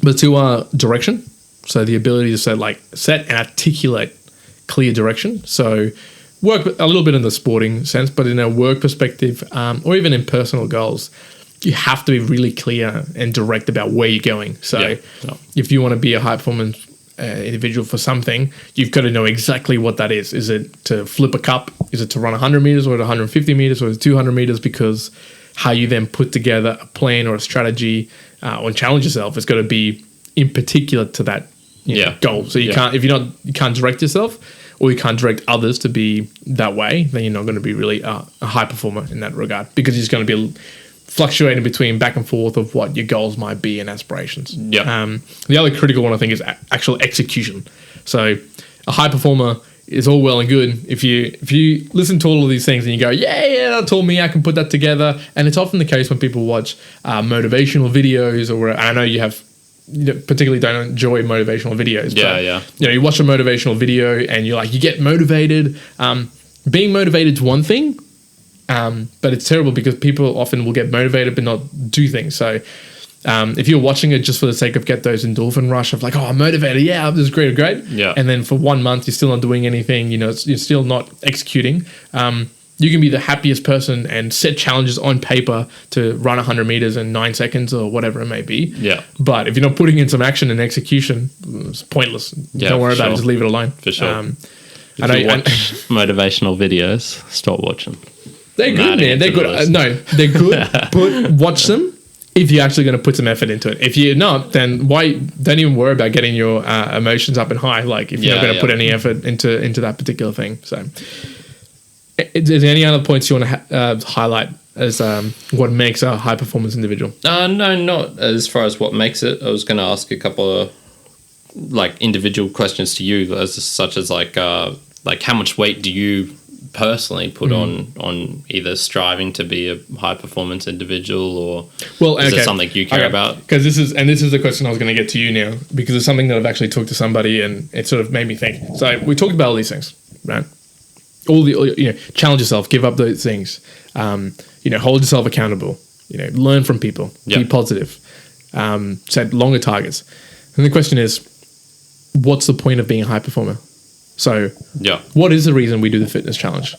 But two are direction. So the ability to set and articulate clear direction. So work a little bit in the sporting sense, but in a work perspective, or even in personal goals, you have to be really clear and direct about where you're going. So if you want to be a high performance individual for something, you've got to know exactly what that is. Is it to flip a cup? Is it to run 100 meters or 150 meters or 200 meters? Because how you then put together a plan or a strategy or challenge yourself has got to be in particular to that goal. So you can't direct yourself, or you can't direct others to be that way, then you're not going to be really a high performer in that regard, because you're just going to be fluctuating between back and forth of what your goals might be and aspirations. The other critical one, I think, is actual execution. So a high performer is all well and good if you listen to all of these things and you go, that told me I can put that together. And it's often the case when people watch motivational videos, or I know you have particularly don't enjoy motivational videos. You watch a motivational video and you get motivated. Being motivated is one thing, but it's terrible because people often will get motivated but not do things. So if you're watching it just for the sake of get those endorphin rush of like, I'm motivated, this is great, and then for 1 month you're still not doing anything, you're still not executing. You can be the happiest person and set challenges on paper to run 100 meters in 9 seconds or whatever it may be. But if you're not putting in some action and execution, it's pointless. Don't worry about it. Just leave it alone. For sure. If you watch motivational videos, stop watching. They're good, man. They're good. No, they're good. But watch them if you're actually going to put some effort into it. If you're not, then don't even worry about getting your emotions up and high. Like if you're not going to put any effort into that particular thing. So, is there any other points you want to highlight as what makes a high performance individual? No, not as far as what makes it. I was going to ask a couple of like individual questions to you, such as like how much weight do you personally put on either striving to be a high performance individual, or is it something you care about? Because this is the question I was going to get to you now, because it's something that I've actually talked to somebody and it sort of made me think. So we talked about all these things, right? Challenge yourself, give up those things, hold yourself accountable, learn from people, be positive, set longer targets. And the question is, what's the point of being a high performer? So what is the reason we do the fitness challenge?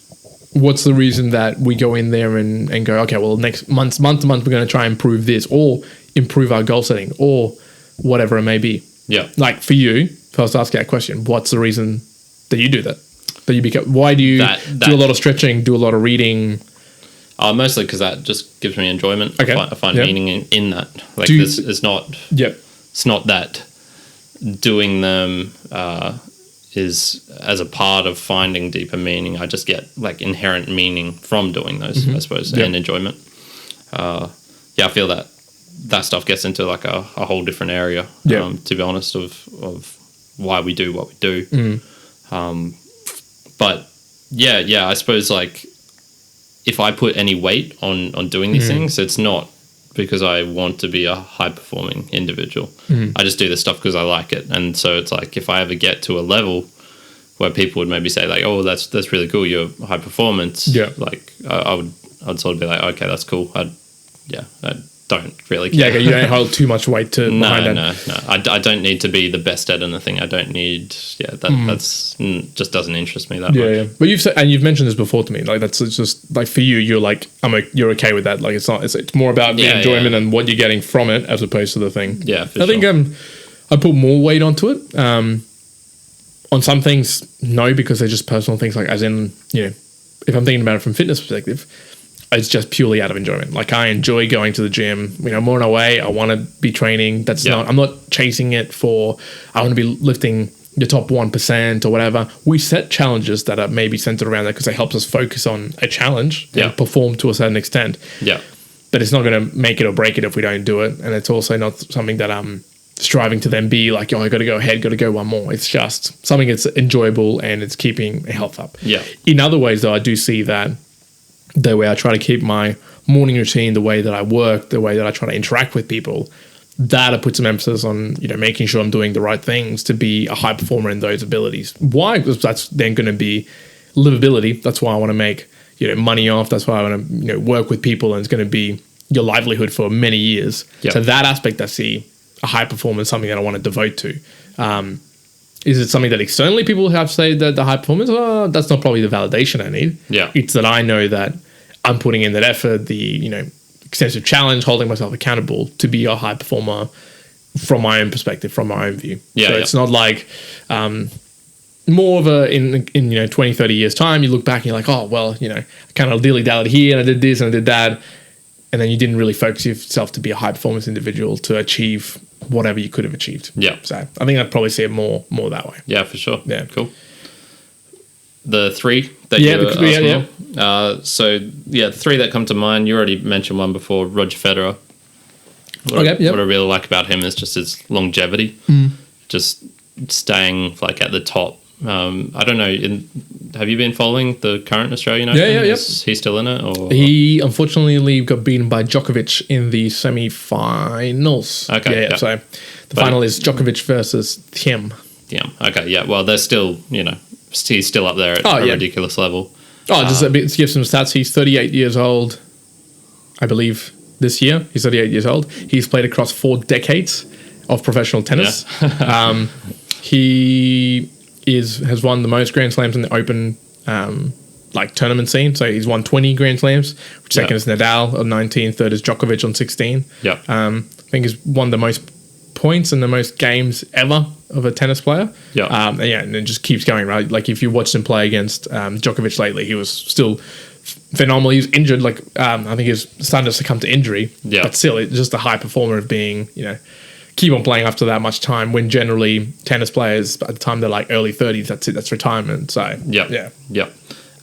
What's the reason that we go in there and go, okay, well, next month to month, we're going to try and improve this or improve our goal setting or whatever it may be. Yeah. Like for you, if I was to ask you that question, what's the reason that you do that? Why do you do a lot of stretching, do a lot of reading? Mostly because that just gives me enjoyment. Okay. I find meaning in that. Like this is not. Yep. It's not that doing them is as a part of finding deeper meaning. I just get like inherent meaning from doing those, I suppose, and enjoyment. I feel that stuff gets into like a whole different area. To be honest, of why we do what we do. But I suppose like if I put any weight on doing these things, it's not because I want to be a high performing individual. I just do this stuff because I like it. And so it's like if I ever get to a level where people would maybe say like, oh, that's really cool, you're high performance. Yeah. Like I'd sort of be like, okay, that's cool. I don't really care. Yeah, you don't hold too much weight to behind No. I don't need to be the best at anything. I don't need. That's just doesn't interest me that much. Yeah. But you've mentioned this before to me. Like that's just like for you, you're like you're okay with that. Like it's more about the enjoyment and what you're getting from it as opposed to the thing. Yeah, I think I put more weight onto it. On some things, no, because they're just personal things. Like as in, if I'm thinking about it from fitness perspective, it's just purely out of enjoyment. Like I enjoy going to the gym. More in a way, I want to be training. I'm not chasing it for, I want to be lifting the top 1% or whatever. We set challenges that are maybe centered around that because it helps us focus on a challenge and perform to a certain extent. Yeah. But it's not going to make it or break it if we don't do it. And it's also not something that I'm striving to then be like, I got to go ahead, got to go one more. It's just something that's enjoyable and it's keeping health up. Yeah. In other ways, though, I do see that the way I try to keep my morning routine, the way that I work, the way that I try to interact with people, that I put some emphasis on, making sure I'm doing the right things to be a high performer in those abilities. Why? Because that's then going to be livability. That's why I want to make, money off. That's why I want to, work with people, and it's going to be your livelihood for many years. Yep. So that aspect, I see a high performance, something that I want to devote to. Is it something that externally people have to say that the high performance? Oh, that's not probably the validation I need. Yeah. It's that I know that I'm putting in that effort, the, extensive challenge, holding myself accountable to be a high performer from my own perspective, from my own view. Yeah. So it's not like more of a, in 20, 30 years time, you look back and you're like, oh, well, I kind of dilly-dallied here and I did this and I did that. And then you didn't really focus yourself to be a high performance individual to achieve whatever you could have achieved. Yeah. So I think I'd probably see it more that way. Yeah, for sure. Yeah. Cool. The three that you were asking so the three that come to mind, you already mentioned one before, Roger Federer. What I really like about him is just his longevity. Just staying like at the top. I don't know. Have you been following the current Australian Open? Yeah. Is he still in it? Or he unfortunately got beaten by Djokovic in the semi-finals. Okay. Yeah. So the final is Djokovic versus Thiem. Okay. Yeah. Well, they're still, he's still up there at a ridiculous level. Just a bit to give some stats. He's 38 years old, I believe. This year, he's 38 years old. He's played across 4 decades of professional tennis. Yeah. He has won the most Grand Slams in the Open tournament scene. So he's won 20 Grand Slams. Second is Nadal on 19, third is Djokovic on 16. Yeah. I think he's won the most points and the most games ever of a tennis player. Yeah. And it just keeps going, right? Like if you watched him play against Djokovic lately, he was still phenomenal. He was injured, I think he was starting to succumb to injury. Yeah. But still, it's just a high performer of being, keep on playing after that much time, when generally tennis players at the time they're like early 30s, that's it, that's retirement. So yeah.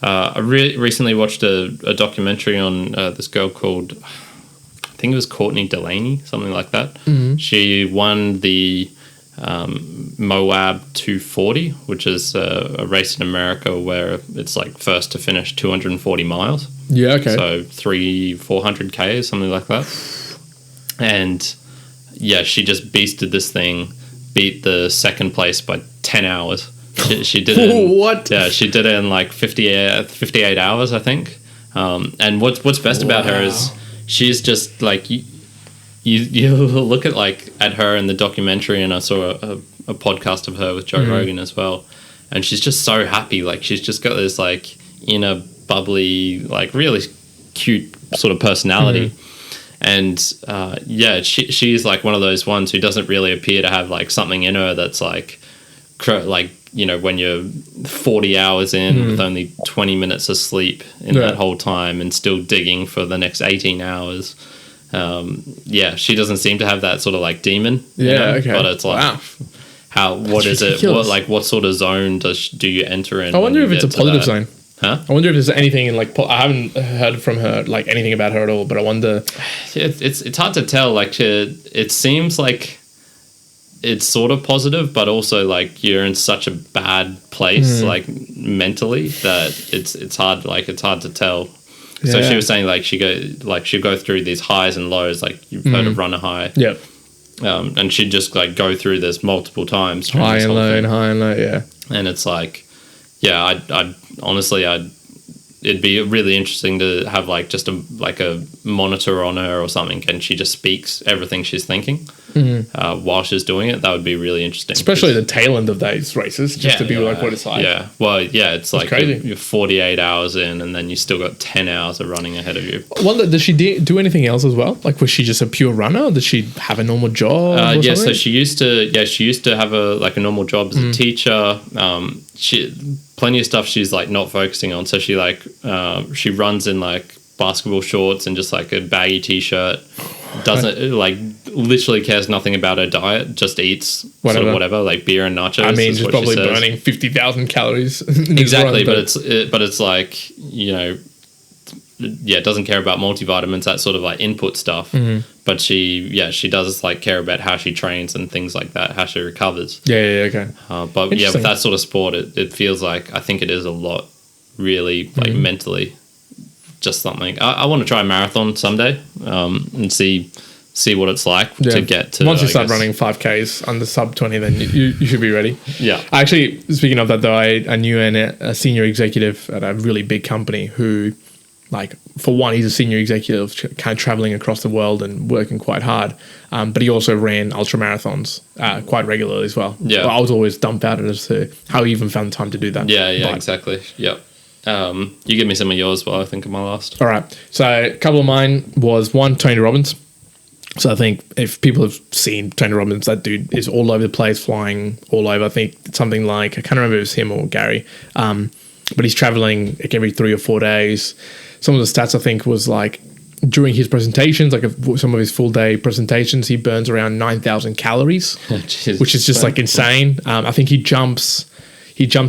I recently watched a documentary on this girl called, I think it was Courtney Delaney, something like that. Mm-hmm. She won the Moab 240, which is a race in America where it's like first to finish 240 miles. Yeah, okay. So 400 K, something like that. And yeah, she just beasted this thing, beat the second place by 10 hours. She did it in, what? Yeah, she did it in like 58 hours, I think. And what's best about her is she's just like, you look at her in the documentary, and I saw a podcast of her with Joe Rogan as well, and she's just so happy. Like, she's just got this like inner bubbly, like really cute sort of personality. And she's like one of those ones who doesn't really appear to have like something in her that's like when you're 40 hours in with only 20 minutes of sleep in that whole time and still digging for the next 18 hours. She doesn't seem to have that sort of like demon. Okay. But it's like, what is ridiculous. it? What sort of zone do you enter in? I wonder if it's a positive zone. Huh? I wonder if there's anything in like I haven't heard from her like anything about her at all, but I wonder. It's hard to tell. Like it seems like it's sort of positive, but also like you're in such a bad place like mentally that it's hard to tell. Yeah. So she was saying like she'd go through these highs and lows, like you've heard of runner high. Yep. And she'd just like go through this multiple times. High and low, yeah. And it's like, I'd honestly, it'd be really interesting to have like just a monitor on her or something, and she just speaks everything she's thinking while she's doing it. That would be really interesting, especially the tail end of those races, just to be like what it's like. Yeah, well, yeah, it's like crazy. You're 48 hours in, and then you still got 10 hours of running ahead of you. Well, does she do anything else as well? Like, was she just a pure runner? Or did she have a normal job? So she used to have a normal job as a teacher. Plenty of stuff she's like not focusing on. So she runs in like basketball shorts and just like a baggy t-shirt. Doesn't like literally cares nothing about her diet. Just eats whatever like beer and nachos. I mean, she's probably burning 50,000 calories. Exactly, but it's like doesn't care about multivitamins, that sort of like input stuff. But she does like care about how she trains and things like that, how she recovers. Okay. But with that sort of sport, it feels like, I think it is a lot really like mentally just something. I want to try a marathon someday and see what it's like to get to. Once you start running 5Ks under sub 20, then you should be ready. Yeah. Actually, speaking of that though, I knew a senior executive at a really big company who, like, for one, he's a senior executive kind of traveling across the world and working quite hard. But he also ran ultra marathons quite regularly as well. Yeah. I was always dumbfounded as to how he even found the time to do that. Yeah, exactly. Yep. You give me some of yours while I think of my last. All right. So a couple of mine was one, Tony Robbins. So I think if people have seen Tony Robbins, that dude is all over the place, flying all over. I think something like, I can't remember if it was him or Gary, but he's traveling like every 3 or 4 days. Some of the stats I think was like during his presentations, like some of his full day presentations, he burns around 9,000 calories, which is just like insane. I think he jumps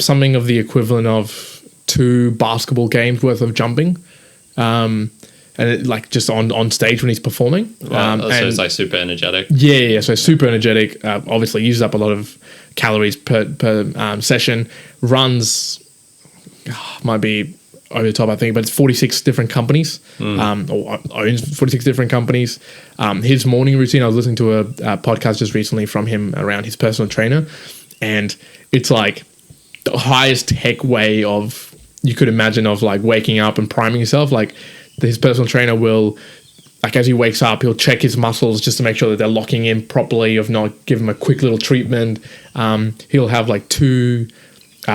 something of the equivalent of 2 basketball games worth of jumping. And it, like just on stage when he's performing. So it's like super energetic. Yeah. So super energetic. Obviously uses up a lot of calories per session. Runs might be over the top, I think, but it's 46 different companies. Or owns 46 different companies. His morning routine, I was listening to a podcast just recently from him around his personal trainer, and it's like the highest tech way of you could imagine of like waking up and priming yourself. Like his personal trainer will, like as he wakes up, he'll check his muscles just to make sure that they're locking in properly, if not give him a quick little treatment. He'll have like 2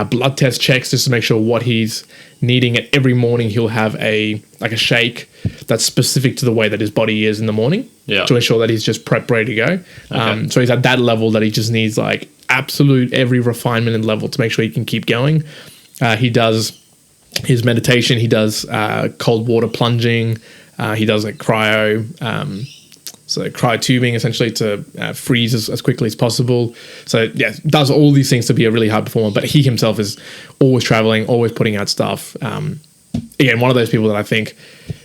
blood test checks just to make sure what he's needing. And every morning he'll have a shake that's specific to the way that his body is in the morning to ensure that he's just prepped, ready to go. Okay. So he's at that level that he just needs like absolute every refinement and level to make sure he can keep going. He does his meditation. He does cold water plunging. He does like cryo So cryotubing essentially to freeze as quickly as possible. So yeah, does all these things to be a really high performer. But he himself is always traveling, always putting out stuff. Again, one of those people that I think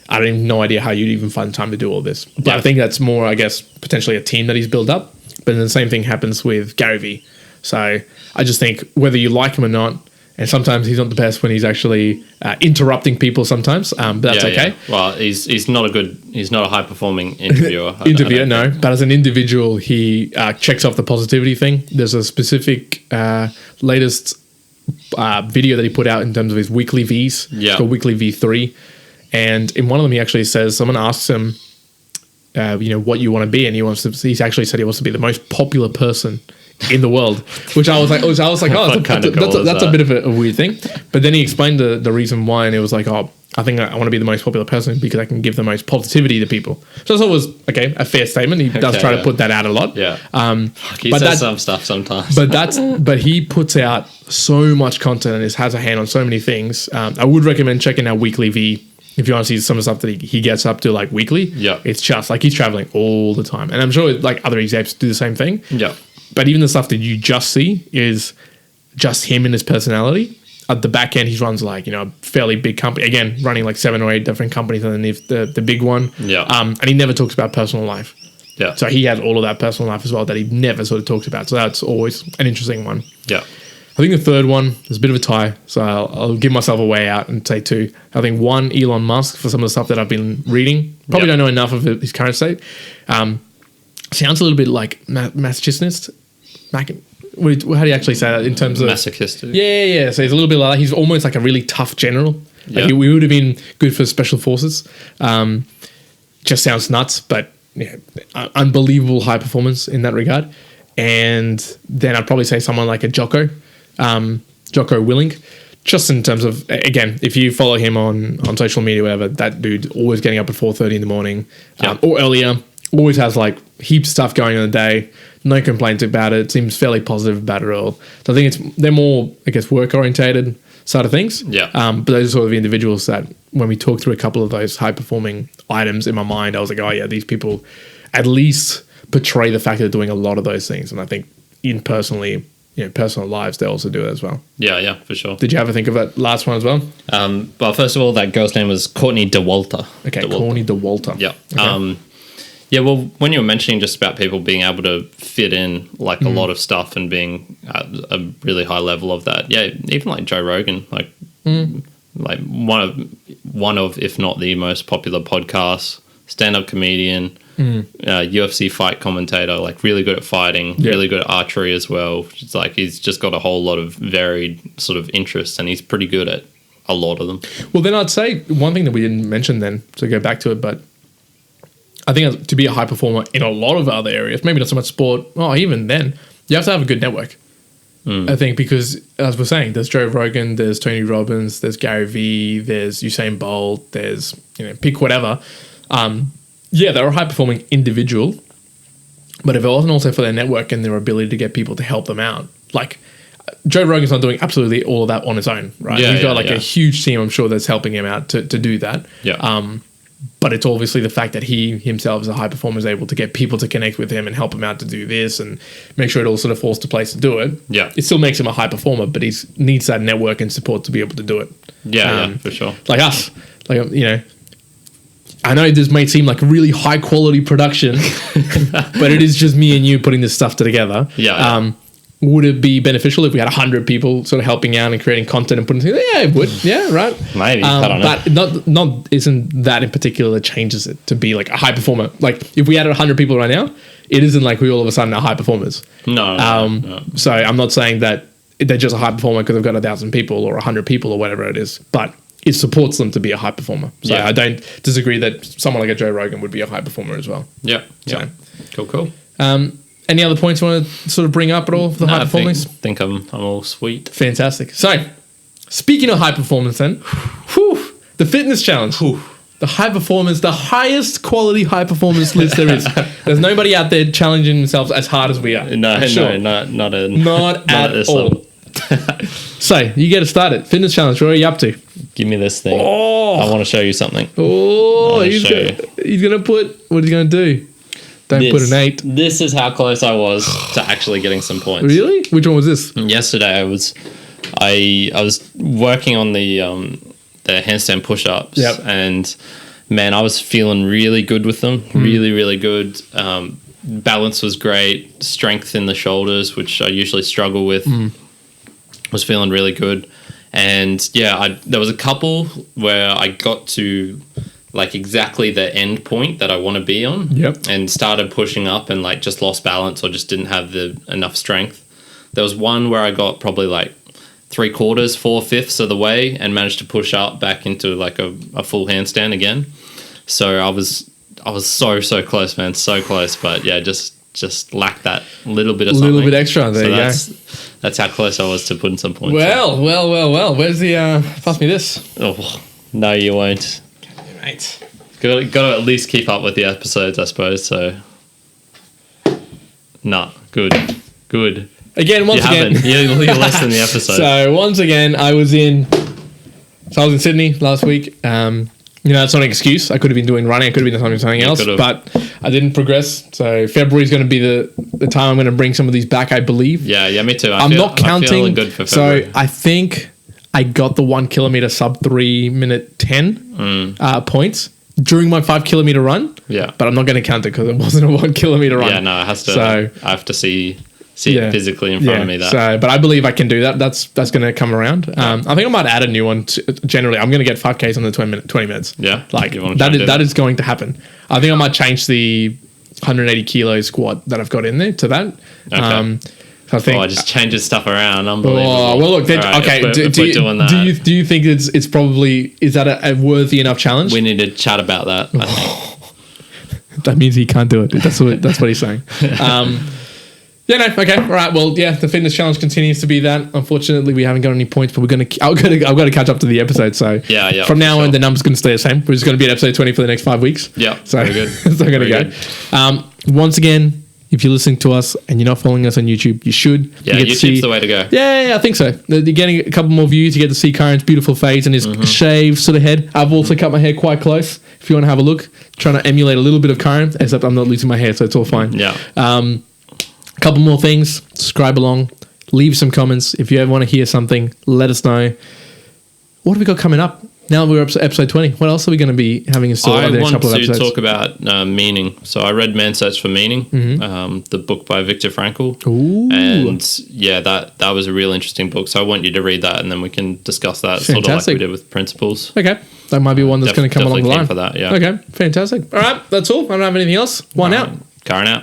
I don't even no idea how you'd even find time to do all this. But I think that's more, I guess, potentially a team that he's built up. But then the same thing happens with Gary Vee. So I just think whether you like him or not, and sometimes he's not the best when he's actually interrupting people sometimes, but that's okay. Yeah. Well, he's not a high performing interviewer. Interviewer, no. But as an individual, he checks off the positivity thing. There's a specific latest video that he put out in terms of his weekly Vs. It's called Weekly V3. And in one of them, he actually says, someone asks him, what you want to be, and he's actually said he wants to be the most popular person in the world, which I was like, oh, that's a bit of a weird thing. But then he explained the reason why, and it was like, oh, I think I want to be the most popular person because I can give the most positivity to people. So I thought it was a fair statement. He does try to put that out a lot. Yeah. He says some stuff sometimes. but he puts out so much content and has a hand on so many things. I would recommend checking out Weekly V. If you want to see some of the stuff that he gets up to like weekly, it's just like he's traveling all the time. And I'm sure like other execs do the same thing. Yeah. But even the stuff that you just see is just him and his personality. At the back end, he runs like, a fairly big company. Again, running like 7 or 8 different companies underneath the big one. Yeah. And he never talks about personal life. Yeah. So he has all of that personal life as well that he never sort of talks about. So that's always an interesting one. Yeah. I think the third one is a bit of a tie, so I'll give myself a way out and say 2. I think 1, Elon Musk, for some of the stuff that I've been reading. Probably don't know enough of his current state. Sounds a little bit like masochist. How do you actually say that in terms of... Masochistic. Yeah. So he's a little bit like that. He's almost like a really tough general. Like he would have been good for special forces. Just sounds nuts, but unbelievable high performance in that regard. And then I'd probably say someone like a Jocko Willing, just in terms of, again, if you follow him on social media, whatever, that dude always getting up at 4:30 in the morning or earlier, always has like heaps of stuff going on the day, no complaints about it, seems fairly positive about it all. So I think they're more, I guess, work orientated side of things. Yeah. But those are sort of individuals that when we talk through a couple of those high performing items in my mind, I was like, oh yeah, these people at least portray the fact that they're doing a lot of those things. And I think personal lives, they also do it as well. Yeah, for sure. Did you ever think of that last one as well? Well, first of all, that girl's name was Courtney DeWalter. Okay, Courtney DeWalter. Yeah. Okay. Well, when you were mentioning just about people being able to fit in like a lot of stuff and being at a really high level of that, even like Joe Rogan, like one of if not the most popular podcasts, stand-up comedian, UFC fight commentator, like really good at fighting, really good at archery as well. It's like he's just got a whole lot of varied sort of interests, and he's pretty good at a lot of them. Well, then I'd say one thing that we didn't mention then, to go back to it, but I think to be a high performer in a lot of other areas, maybe not so much sport, even then, you have to have a good network. I think because, as we're saying, there's Joe Rogan, there's Tony Robbins, there's Gary Vee, there's Usain Bolt, there's, pick whatever. They're a high-performing individual, but if it wasn't also for their network and their ability to get people to help them out, like Joe Rogan's not doing absolutely all of that on his own, right? He's got a huge team, I'm sure, that's helping him out to do that. Yeah. But it's obviously the fact that he himself as a high performer is able to get people to connect with him and help him out to do this and make sure it all sort of falls to place to do it. Yeah. It still makes him a high performer, but he needs that network and support to be able to do it. Yeah, for sure. Like us. I know this may seem like really high quality production, but it is just me and you putting this stuff together. Yeah. Would it be beneficial if we had 100 people sort of helping out and creating content and putting things? Yeah, it would. Yeah, right. Maybe. I don't know. But not isn't that in particular that changes it to be like a high performer. Like if we added 100 people right now, it isn't like we all of a sudden are high performers. No. So I'm not saying that they're just a high performer because they've got 1,000 people or 100 people or whatever it is, but it supports them to be a high performer. So I don't disagree that someone like a Joe Rogan would be a high performer as well. Yeah. So. Cool. Any other points you want to sort of bring up at all for the high performance? I think I'm all sweet. Fantastic. So, speaking of high performance then, the fitness challenge. The high performance, the highest quality high performance list there is. There's nobody out there challenging themselves as hard as we are. No, not at all. So, you get it started. Fitness challenge, what are you up to? Give me this thing. I want to show you something. He's going to put, what is he going to do? Don't put an 8. This is how close I was to actually getting some points. Really? Which one was this? Yesterday I was working on the handstand push-ups. Yep. And man, I was feeling really good with them. Really, really good. Balance was great. Strength in the shoulders, which I usually struggle with, was feeling really good. And yeah, there was a couple where I got to like exactly the end point that I want to be on. Yep. And started pushing up and like just lost balance or just didn't have enough strength. There was one where I got probably like 3/4, 4/5 of the way and managed to push up back into like a full handstand again. So I was so close, man, so close. But yeah, just lacked that little bit of something. A little bit extra. There you go. That's how close I was to putting some points. Well. Where's the pass me this? Oh no, you won't. Mate. Got to at least keep up with the episodes, I suppose. So, good. Again, once again, you're less than the episode. So once again, I was in Sydney last week. It's not an excuse. I could have been doing running. I could have been doing something else, but I didn't progress. So February is going to be the time I'm going to bring some of these back, I believe. Yeah, me too. I'm not counting. I'm feeling good for February. So I think I got the 1 kilometer sub 3 minute 10 points during my 5 kilometer run. Yeah, but I'm not going to count it because it wasn't a 1 kilometer run. Yeah, no, it has to. So I have to see it physically in front of me. But I believe I can do that. That's going to come around. I think I might add a new one. Generally, I'm going to get 5Ks on the 20 minutes. Yeah, like that is going to happen. I think I might change the 180 kilo squat that I've got in there to that. Okay. I think it just changes stuff around. Unbelievable. Oh, well, look. Okay. Do you think it's probably is that a worthy enough challenge? We need to chat about that. That means he can't do it. That's what he's saying. Okay, all right. Well, yeah, the fitness challenge continues to be that. Unfortunately, we haven't got any points, but I've got to catch up to the episode. So yeah. From now on, the number's going to stay the same. We're just going to be at episode 20 for the next 5 weeks. Yeah, so very good. It's not going to go. Once again, if you're listening to us and you're not following us on YouTube, you should. Yeah, YouTube's the way to go. Yeah, I think so. You're getting a couple more views. You get to see Karen's beautiful face and his shaved sort of head. I've also cut my hair quite close. If you want to have a look, trying to emulate a little bit of Karen, except I'm not losing my hair, so it's all fine. Yeah. A couple more things. Subscribe along. Leave some comments. If you ever want to hear something, let us know. What have we got coming up? Now we're up to episode 20. What else are we going to be having in store over the next couple of episodes? I want to talk about meaning. So I read Man's Search for Meaning, the book by Viktor Frankl. Ooh. And yeah, that was a real interesting book. So I want you to read that and then we can discuss that sort of like we did with Principles. Okay. That might be one that's going to come along the line. For that, yeah. Okay. Fantastic. All right. That's all. I don't have anything else. One out. Karen out.